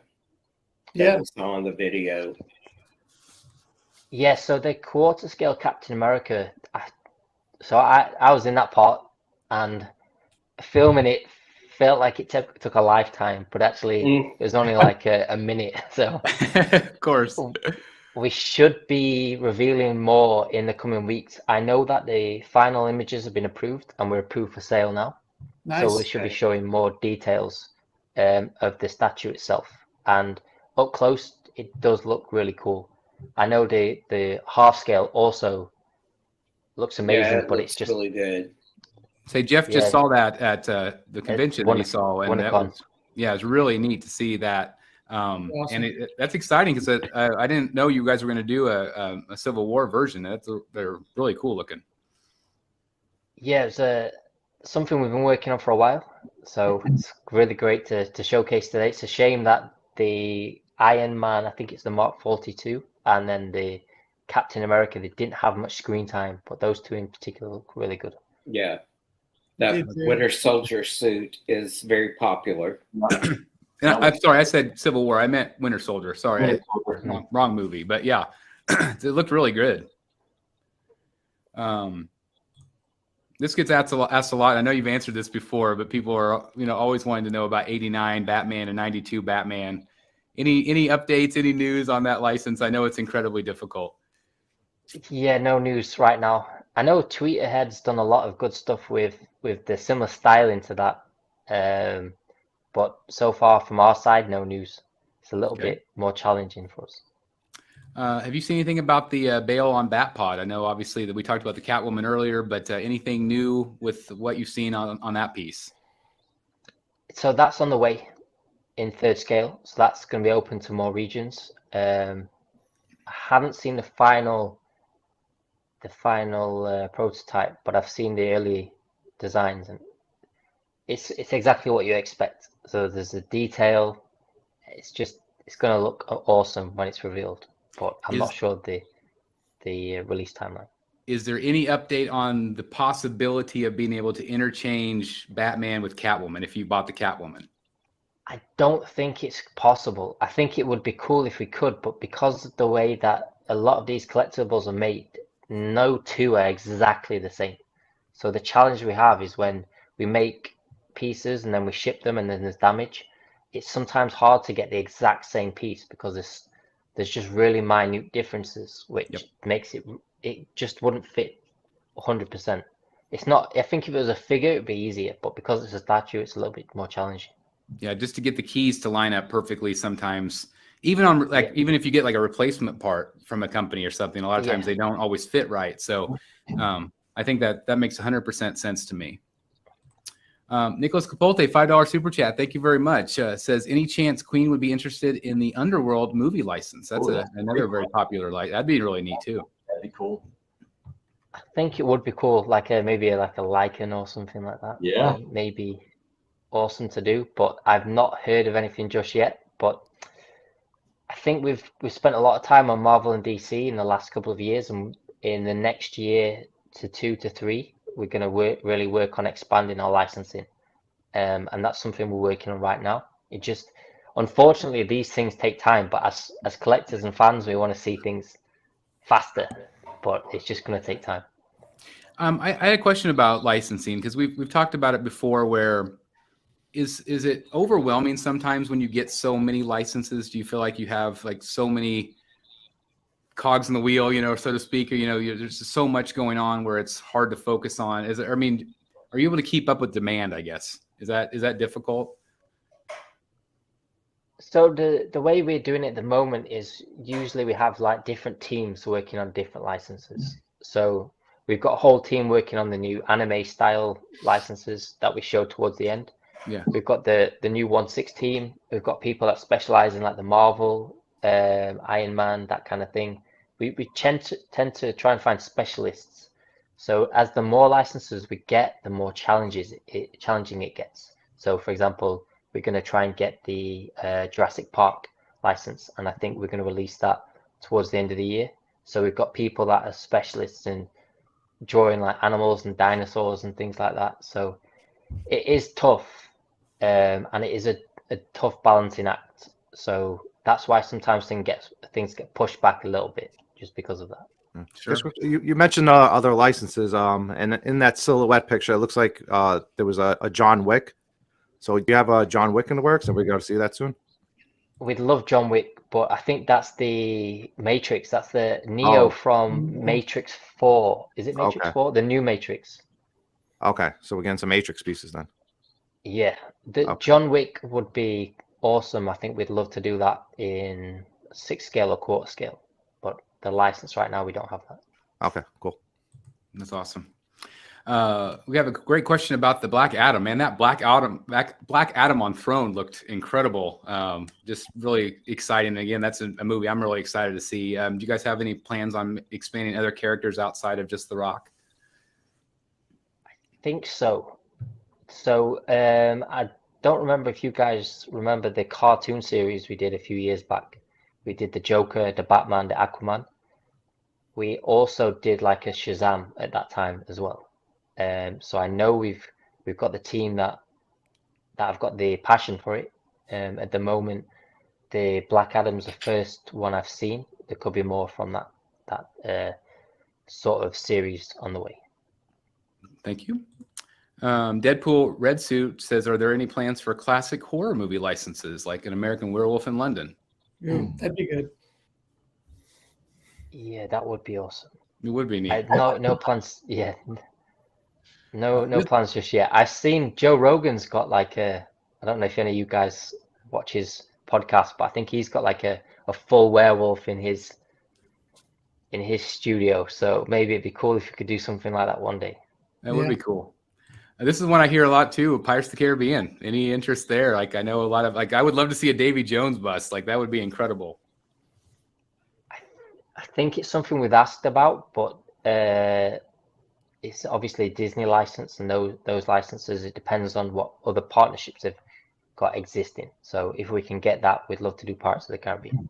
that Yeah. we saw in the video? Yeah, so the quarter scale Captain America, I was in that part, and filming it felt like it took a lifetime, but actually it was only like a minute. So Of course. we should be revealing more in the coming weeks. I know that the final images have been approved and we're approved for sale now. So we Nice. should be showing more details of the statue itself. And up close, it does look really cool. I know the half scale also looks amazing, Yeah, it but looks it's just really good. Say Jeff just Yeah. saw that at the convention that he saw, and that WonderCon. was, yeah, it's really neat to see that. Awesome. And that's exciting because I didn't know you guys were going to do a Civil War version. They're really cool looking. Yeah, it's something we've been working on for a while. So it's really great to showcase today. It's a shame that the Iron Man, I think it's the Mark 42, and then the Captain America, they didn't have much screen time, but those two in particular look really good. Yeah. That Did you- Winter Soldier suit is very popular. I'm sorry, I said Civil War. I meant Winter Soldier. Sorry, wrong movie. But yeah, it looked really good. This gets asked a lot. I know you've answered this before, but people are always wanting to know about 89 Batman and 92 Batman. Any updates? Any news on that license? I know it's incredibly difficult. Yeah, no news right now. I know Tweeterhead's done a lot of good stuff with the similar styling to that. But so far from our side, no news. It's a little bit more challenging for us. Have you seen anything about the bail on Batpod? I know obviously that we talked about the Catwoman earlier, but anything new with what you've seen on that piece? So that's on the way in Third Scale. So that's going to be open to more regions. I haven't seen the final prototype, but I've seen the early designs, and it's exactly what you expect. So there's a detail. It's going to look awesome when it's revealed, but I'm not sure the release timeline. Is there any update on the possibility of being able to interchange Batman with Catwoman if you bought the Catwoman? I don't think it's possible. I think it would be cool if we could, but because of the way that a lot of these collectibles are made, no two are exactly the same. So the challenge we have is when we make pieces and then we ship them and then there's damage. It's sometimes hard to get the exact same piece because there's just really minute differences, which makes it just wouldn't fit 100%. It's not. I think if it was a figure, it'd be easier, but because it's a statue, it's a little bit more challenging. Yeah, just to get the keys to line up perfectly sometimes, even on even if you get like a replacement part from a company or something, a lot of times they don't always fit right. So I think that makes 100% sense to me. Nicholas Capote, $5 super chat. Thank you very much. Says, any chance Queen would be interested in the Underworld movie license? That's another very popular light. That'd be really neat too. That'd be cool. I think it would be cool, like maybe like a Lycan or something like that. Yeah. Maybe awesome to do, but I've not heard of anything just yet. But I think we've spent a lot of time on Marvel and DC in the last couple of years, and in the next year to 2 to 3, we're going to really work on expanding our licensing, and that's something we're working on right now. It just, unfortunately, these things take time, but as collectors and fans, we want to see things faster, but it's just going to take time. I had a question about licensing because we've talked about it before. Where is it overwhelming sometimes when you get so many licenses? Do you feel like you have like so many cogs in the wheel, so to speak, or there's just so much going on where it's hard to focus on? Are you able to keep up with demand? I guess is that difficult? So the way we're doing it at the moment is usually we have like different teams working on different licenses. So we've got a whole team working on the new anime style licenses that we show towards the end. Yeah, we've got the new 1/6 team. We've got people that specialize in like the Marvel, Iron Man, that kind of thing. We tend to try and find specialists. So as the more licenses we get, the more challenging it gets. So for example, we're going to try and get the Jurassic Park license, and I think we're going to release that towards the end of the year. So we've got people that are specialists in drawing like animals and dinosaurs and things like that. So it is tough, and it is a tough balancing act. So that's why sometimes things get pushed back a little bit just because of that. Sure. You mentioned other licenses, and in that silhouette picture, it looks like there was a John Wick. So you have a John Wick in the works, and we're going to see that soon. We'd love John Wick, but I think that's the Matrix. That's the Neo from Matrix 4. Is it Matrix 4? The new Matrix. Okay, so we're getting some Matrix pieces then. Yeah, John Wick would be awesome. I think we'd love to do that in 6 scale or quarter scale, but the license right now we don't have that. Okay, cool. That's awesome. We have a great question about the Black Adam, man. That Black Adam on Throne looked incredible. Just really exciting. Again, that's a movie I'm really excited to see. Do you guys have any plans on expanding other characters outside of just The Rock? I think so. So I don't remember if you guys remember the cartoon series we did a few years back. We did the Joker, the Batman, the Aquaman. We also did like a Shazam at that time as well. So I know we've got the team that have got the passion for it. At the moment, the Black Adam's the first one I've seen. There could be more from that sort of series on the way. Thank you. Deadpool Red Suit says, are there any plans for classic horror movie licenses like An American Werewolf in London? That'd be good. Yeah, that would be awesome. It would be neat. No plans. Yeah, no plans just yet. I've seen Joe Rogan's got like I don't know if any of you guys watch his podcast, but I think he's got like a full werewolf in his studio. So maybe it'd be cool if you could do something like that one day. That would be cool. This is one I hear a lot too, Pirates of the Caribbean. Any interest there? Like I know a lot of I would love to see a Davy Jones bust. Like that would be incredible. I think it's something we've asked about, but it's obviously a Disney license, and those licenses, it depends on what other partnerships they've got existing. So if we can get that, we'd love to do Pirates of the Caribbean.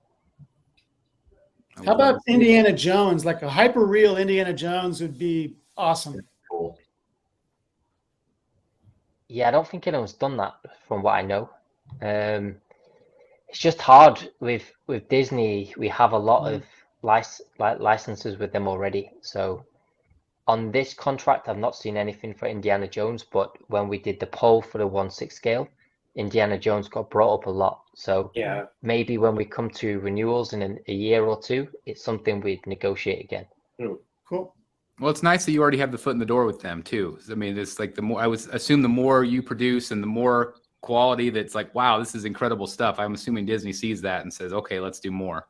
How about Indiana Jones? Like a hyper real Indiana Jones would be awesome. Cool. Yeah, I don't think anyone's done that from what I know. It's just hard with Disney. We have a lot of licenses with them already. So on this contract, I've not seen anything for Indiana Jones, but when we did the poll for the 1/6 scale, Indiana Jones got brought up a lot. So Yeah. maybe when we come to renewals in a year or two, it's something we'd negotiate again. Cool. Well, it's nice that you already have the foot in the door with them too. I mean, it's like the more I would assume the more you produce and the more quality that's like, wow, this is incredible stuff. I'm assuming Disney sees that and says, okay, let's do more.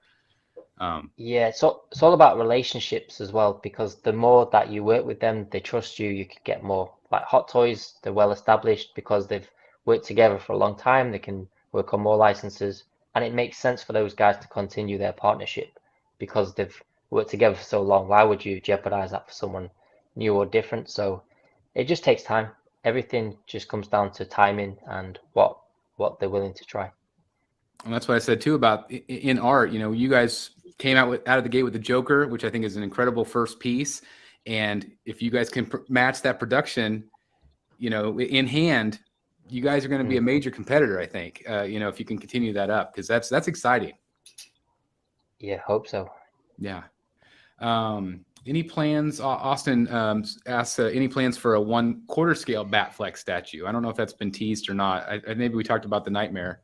Yeah, so it's all about relationships as well, because the more that you work with them, they trust you, you can get more. Like Hot Toys, they're well established because they've worked together for a long time. They can work on more licenses, and it makes sense for those guys to continue their partnership because they've worked together for so long. Why would you jeopardize that for someone new or different? So it just takes time. Everything just comes down to timing and what they're willing to try. And that's what I said too about in art. You know, you guys came out of the gate with the Joker, which I think is an incredible first piece. And if you guys can match that production, you know, in hand, you guys are going to be a major competitor. I think, you know, if you can continue that up, because that's exciting. Yeah, hope so. Yeah. Any plans? Austin asks, any plans for a 1/4 scale Batflex statue? I don't know if that's been teased or not. Maybe we talked about the Nightmare.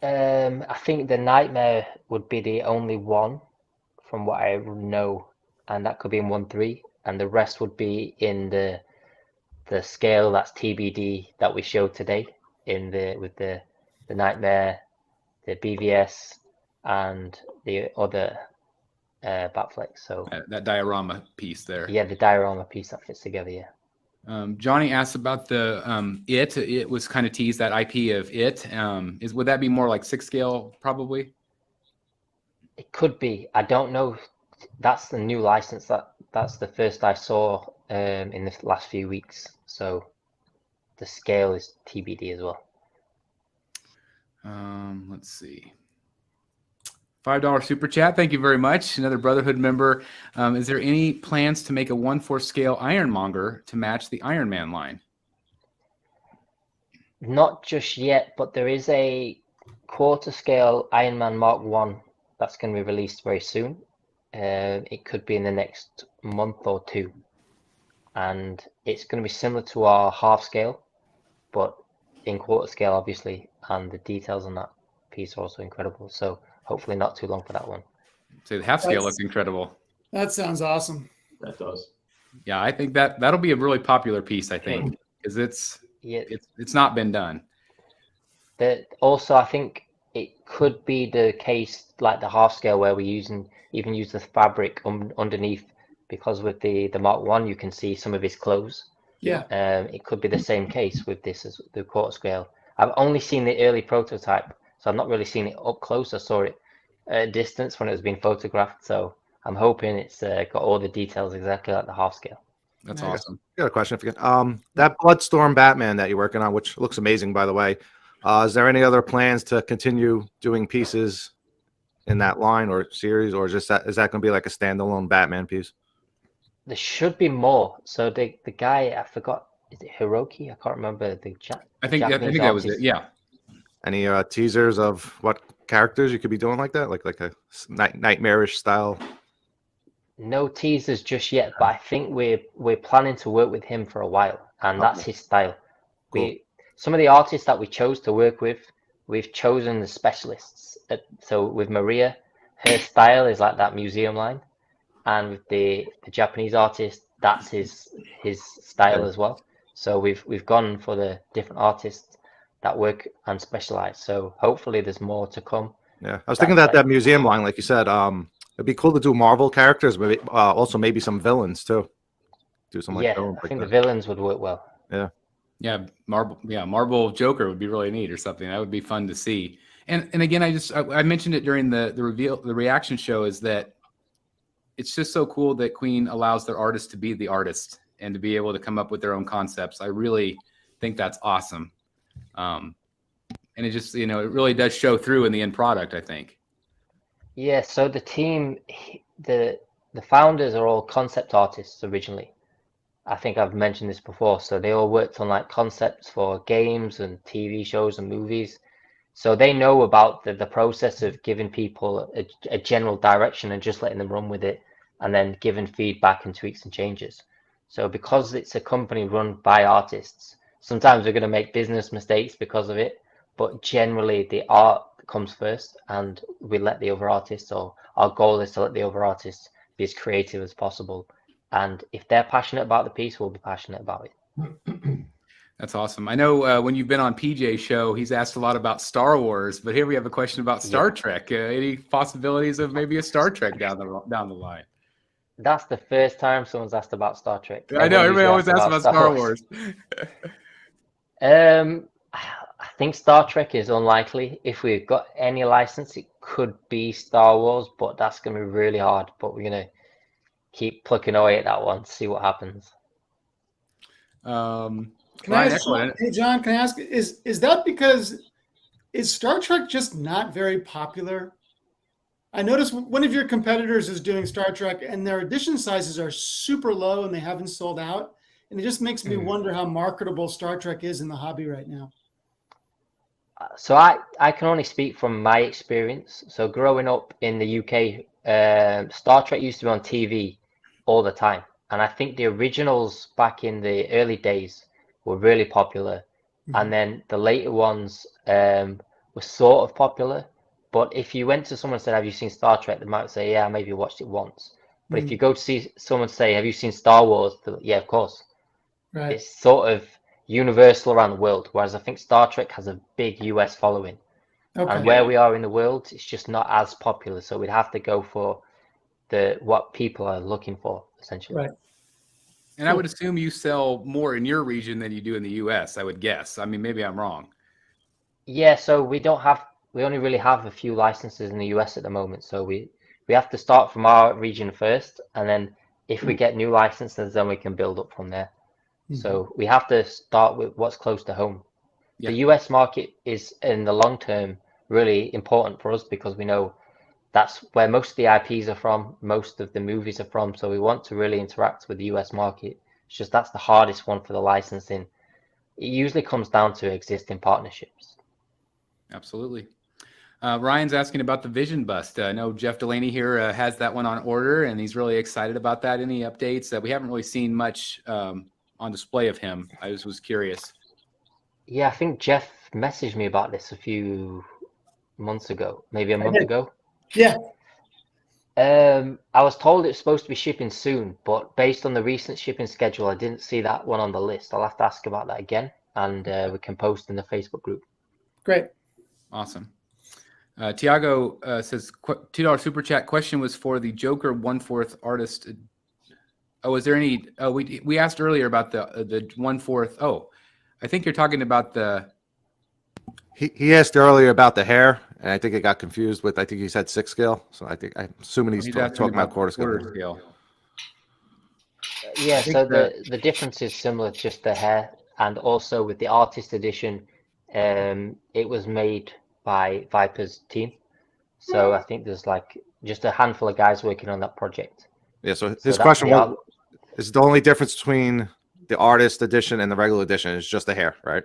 I think the Nightmare would be the only one from what I know, and that could be in 1/3, and the rest would be in the scale that's TBD that we showed today with the Nightmare, the BVS, and the other Batflex. So That diorama piece there. yeah, the diorama piece that fits together. Yeah. Johnny asked about the It was kind of teased, that IP of It. Would that be more like 6 scale probably? It could be. I don't know. That's the new license. That's the first I saw in the last few weeks. So the scale is TBD as well. Let's see. $5 super chat. Thank you very much. Another Brotherhood member. Is there any plans to make a 1/4 scale Ironmonger to match the Iron Man line? Not just yet, but there is a quarter scale Iron Man Mark 1 that's going to be released very soon. It could be in the next month or two. And it's going to be similar to our half scale, but in quarter scale, obviously. And the details on that piece are also incredible. So hopefully not too long for that one. So the half scale That's- looks incredible. That sounds awesome. That does. Yeah, I think that'll be a really popular piece. I think because it's not been done. Also, I think it could be the case like the half scale where we even use the fabric underneath, because with the Mark 1 you can see some of his clothes. Yeah. It could be the same case with this as the quarter scale. I've only seen the early prototype, so I've not really seen it up close. I saw it at a distance when it was being photographed, so I'm hoping it's got all the details exactly like the half scale. That's Nice. awesome. I got a question for you. That Bloodstorm Batman that you're working on, which looks amazing, by the way. Is there any other plans to continue doing pieces in that line or series, or is that going to be like a standalone Batman piece? There should be more. So the guy, I forgot, is it Hiroki? I can't remember the I think Japanese that was artist. it. Yeah. Any teasers of what characters you could be doing like that, like a nightmarish style? No teasers just yet, but I think we're planning to work with him for a while, and that's his style. Cool. Some of the artists that we chose to work with, we've chosen the specialists. So with Maria, her style is like that museum line, and with the Japanese artist, that's his style as well. So we've gone for the different artists that work and specialize. So hopefully there's more to come. Yeah, I was thinking that museum line, like you said, it'd be cool to do Marvel characters, maybe also maybe some villains too. Do some like villains I think like the villains would work well. Yeah, Marble Joker would be really neat or something. That would be fun to see. And again, I mentioned it during the reaction show, is that it's just so cool that Queen allows their artists to be the artist and to be able to come up with their own concepts. I really think that's awesome. And it just, it really does show through in the end product, I think. Yeah, so the team, the founders are all concept artists originally. I think I've mentioned this before. So they all worked on like concepts for games and TV shows and movies. So they know about the process of giving people a general direction and just letting them run with it, and then giving feedback and tweaks and changes. So because it's a company run by artists, sometimes we're going to make business mistakes because of it, but generally the art comes first, and we let the other artists, or our goal is to let the other artists be as creative as possible. And if they're passionate about the piece, we'll be passionate about it. That's awesome. I know when you've been on PJ's show, he's asked a lot about Star Wars, but here we have a question about Star Trek. Any possibilities of maybe a Star Trek down the line? That's the first time someone's asked about Star Trek. I know, everybody always asks about Star Wars. I think Star Trek is unlikely. If we've got any license, it could be Star Wars, but that's going to be really hard. But we're going to keep plucking away at that one, see what happens. Can I ask, hey John, can I ask, is that because is Star Trek just not very popular? I noticed one of your competitors is doing Star Trek and their edition sizes are super low and they haven't sold out. And it just makes me wonder how marketable Star Trek is in the hobby right now. So I can only speak from my experience. So growing up in the UK, Star Trek used to be on TV all the time. And I think the originals back in the early days were really popular. And then the later ones were sort of popular. But if you went to someone and said, have you seen Star Trek? They might say, yeah, maybe watched it once. But if you go to see someone say, have you seen Star Wars? Yeah, of course. Right. It's sort of universal around the world, whereas I think Star Trek has a big US following. Okay. And where we are in the world, it's just not as popular. So we'd have to go for what people are looking for, essentially. Right. And I would assume you sell more in your region than you do in the US, I would guess. I mean, maybe I'm wrong. Yeah, so we only really have a few licenses in the US at the moment. So we have to start from our region first, and then if we get new licenses, then we can build up from there. So we have to start with what's close to home. Yeah. The US market is, in the long term, really important for us because we know that's where most of the IPs are from, most of the movies are from. So we want to really interact with the US market. It's just that's the hardest one for the licensing. it usually comes down to existing partnerships. Absolutely. Ryan's asking about the Vision bust. I know Jeff Delaney here has that one on order, and he's really excited about that. Any updates? We haven't really seen much on display of him. I just was curious. Yeah, I think Jeff messaged me about this a few months ago, maybe a month ago. Yeah. I was told it's supposed to be shipping soon, but based on the recent shipping schedule, I didn't see that one on the list. I'll have to ask about that again, and we can post in the Facebook group. Great. Awesome. Tiago says, $2 super chat question was for the Joker 1/4 artist. Oh, is there any? We asked earlier about the 1/4. Oh, I think you're talking about the. He asked earlier about the hair, and I think it got confused with. I think he said 6 scale, so I'm assuming he's talking about quarter scale. Yeah, so the difference is similar, just the hair, and also with the artist edition, it was made by Viper's team. So I think there's like just a handful of guys working on that project. Yeah, so his question is the only difference between the artist edition and the regular edition is just the hair, right?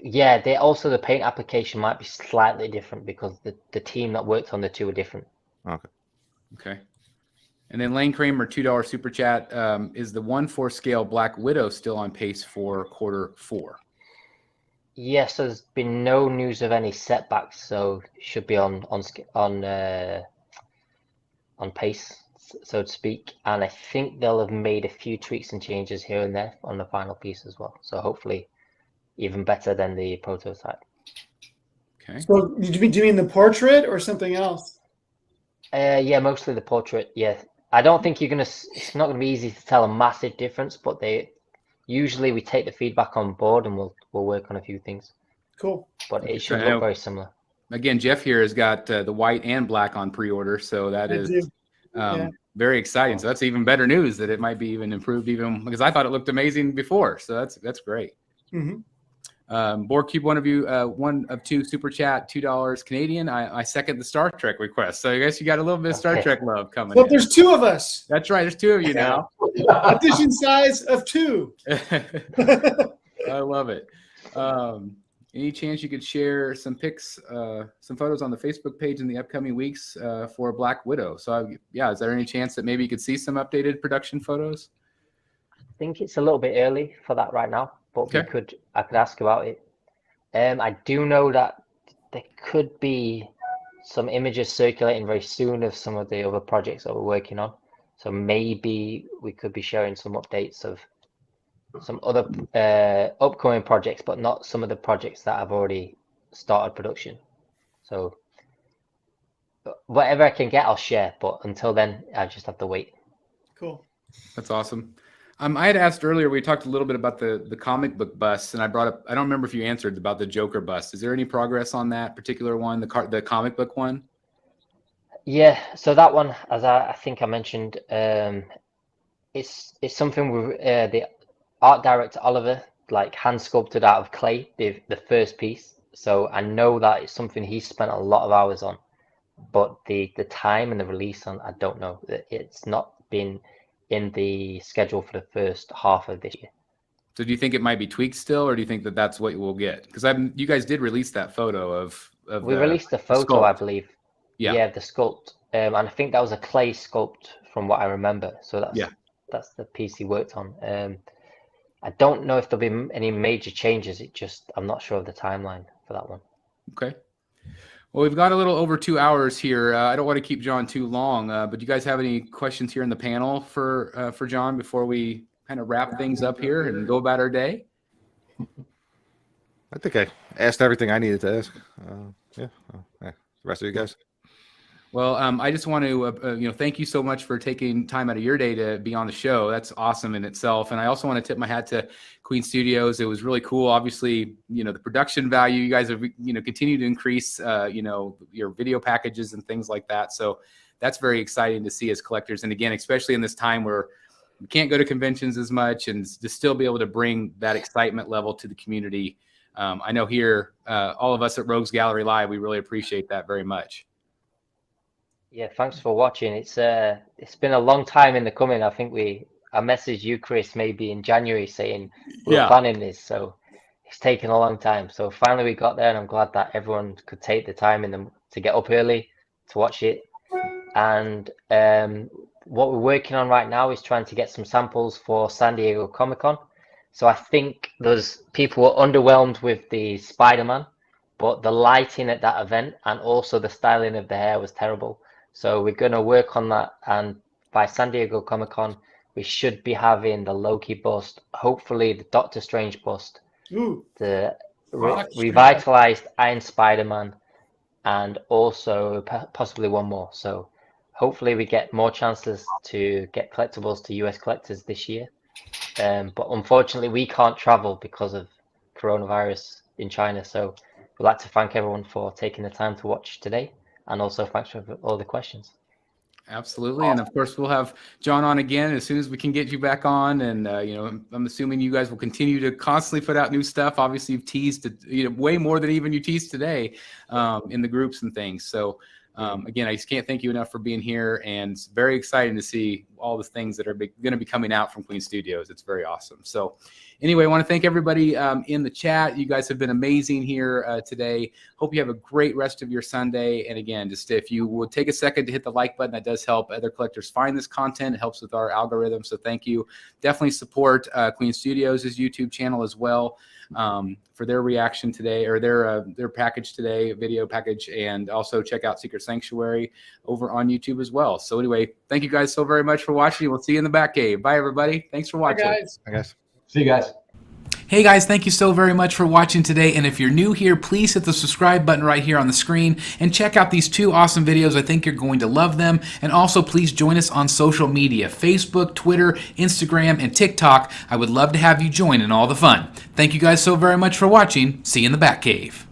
Yeah, the paint application might be slightly different because the team that worked on the two are different. Okay. And then Lane Kramer, $2 super chat. Is the 1/4 scale Black Widow still on pace for Q4? Yes, there's been no news of any setbacks, so it should be on pace, so to speak. And I think they'll have made a few tweaks and changes here and there on the final piece as well. So hopefully, even better than the prototype. Okay. So do you mean the portrait or something else? Yeah, mostly the portrait. Yeah, I don't think it's not gonna be easy to tell a massive difference, but usually we take the feedback on board and we'll work on a few things. Cool. But it should look very similar. Again, Jeff here has got the white and black on pre-order, so that is very exciting. So that's even better news that it might be even improved, even because I thought it looked amazing before. So that's great. Mm-hmm. Borcube, one of two super chat, $2 Canadian. I second the Star Trek request. So I guess you got a little bit of Star Trek love coming. But there's 2 of us. That's right. There's 2 of you now. Edition size of 2. I love it. Any chance you could share some pics, some photos on the Facebook page in the upcoming weeks for Black Widow? So is there any chance that maybe you could see some updated production photos? I think it's a little bit early for that right now, but I could ask about it. I do know that there could be some images circulating very soon of some of the other projects that we're working on. So maybe we could be sharing some updates of some other upcoming projects, but not some of the projects that have already started production. So whatever I can get, I'll share. But until then, I just have to wait. Cool. That's awesome. I had asked earlier, we talked a little bit about the comic book bust, and I brought up, I don't remember if you answered about the Joker bust. Is there any progress on that particular one, the comic book one? Yeah, so that one, as I think I mentioned, it's something with the art director Oliver hand sculpted out of clay, the first piece. So I know that it's something he spent a lot of hours on, but the time and the release on, I don't know. It's not been in the schedule for the first half of this year. So do you think it might be tweaked still, or do you think that that's what we'll get? Because you guys did release that photo of we released the photo, I believe. Yeah, the sculpt, and I think that was a clay sculpt from what I remember. So that's the piece he worked on. I don't know if there'll be any major changes. I'm not sure of the timeline for that one. Okay. Well, we've got a little over 2 hours here. I don't want to keep John too long, but do you guys have any questions here in the panel for John before we kind of wrap things up here and go about our day? I think I asked everything I needed to ask. The rest of you guys. Well, I just want to, thank you so much for taking time out of your day to be on the show. That's awesome in itself. And I also want to tip my hat to Queen Studios. It was really cool. Obviously, the production value, you guys have, continued to increase, your video packages and things like that. So that's very exciting to see as collectors. And again, especially in this time where we can't go to conventions as much and to still be able to bring that excitement level to the community. I know here, all of us at Rogues Gallery Live, we really appreciate that very much. Yeah, thanks for watching. It's been a long time in the coming. I think I messaged you, Chris, maybe in January saying we were Yeah. planning this. So it's taken a long time. So finally we got there, and I'm glad that everyone could take the time to get up early to watch it. And what we're working on right now is trying to get some samples for San Diego Comic-Con. So I think those people were underwhelmed with the Spider-Man, but the lighting at that event and also the styling of the hair was terrible. So we're going to work on that, and by San Diego Comic-Con, we should be having the Loki bust, hopefully the Doctor Strange bust, Ooh, the Doctor Strange. revitalized Iron Spider-Man, and also possibly one more. So hopefully we get more chances to get collectibles to US collectors this year. But unfortunately, we can't travel because of coronavirus in China. So we'd like to thank everyone for taking the time to watch today, and also thanks for all the questions. Absolutely. And of course, we'll have John on again as soon as we can get you back on. And, I'm assuming you guys will continue to constantly put out new stuff. Obviously, you've teased way more than even you teased today in the groups and things. So, again, I just can't thank you enough for being here. And it's very exciting to see all the things that are going to be coming out from Queen Studios. It's very awesome. So anyway, I want to thank everybody in the chat. You guys have been amazing here today. Hope you have a great rest of your Sunday. And again, just if you would take a second to hit the like button, that does help other collectors find this content. It helps with our algorithm. So thank you. Definitely support Queen Studios' YouTube channel as well for their reaction today, or their package today, video package, and also check out Secret Sanctuary over on YouTube as well. So anyway, thank you guys so very much for watching. We'll see you in the Batcave. Bye, everybody. Thanks for watching. Bye, guys. I guess. See you guys. Hey guys, thank you so very much for watching today. And if you're new here, please hit the subscribe button right here on the screen and check out these two awesome videos. I think you're going to love them. And also please join us on social media, Facebook, Twitter, Instagram, and TikTok. I would love to have you join in all the fun. Thank you guys so very much for watching. See you in the Batcave.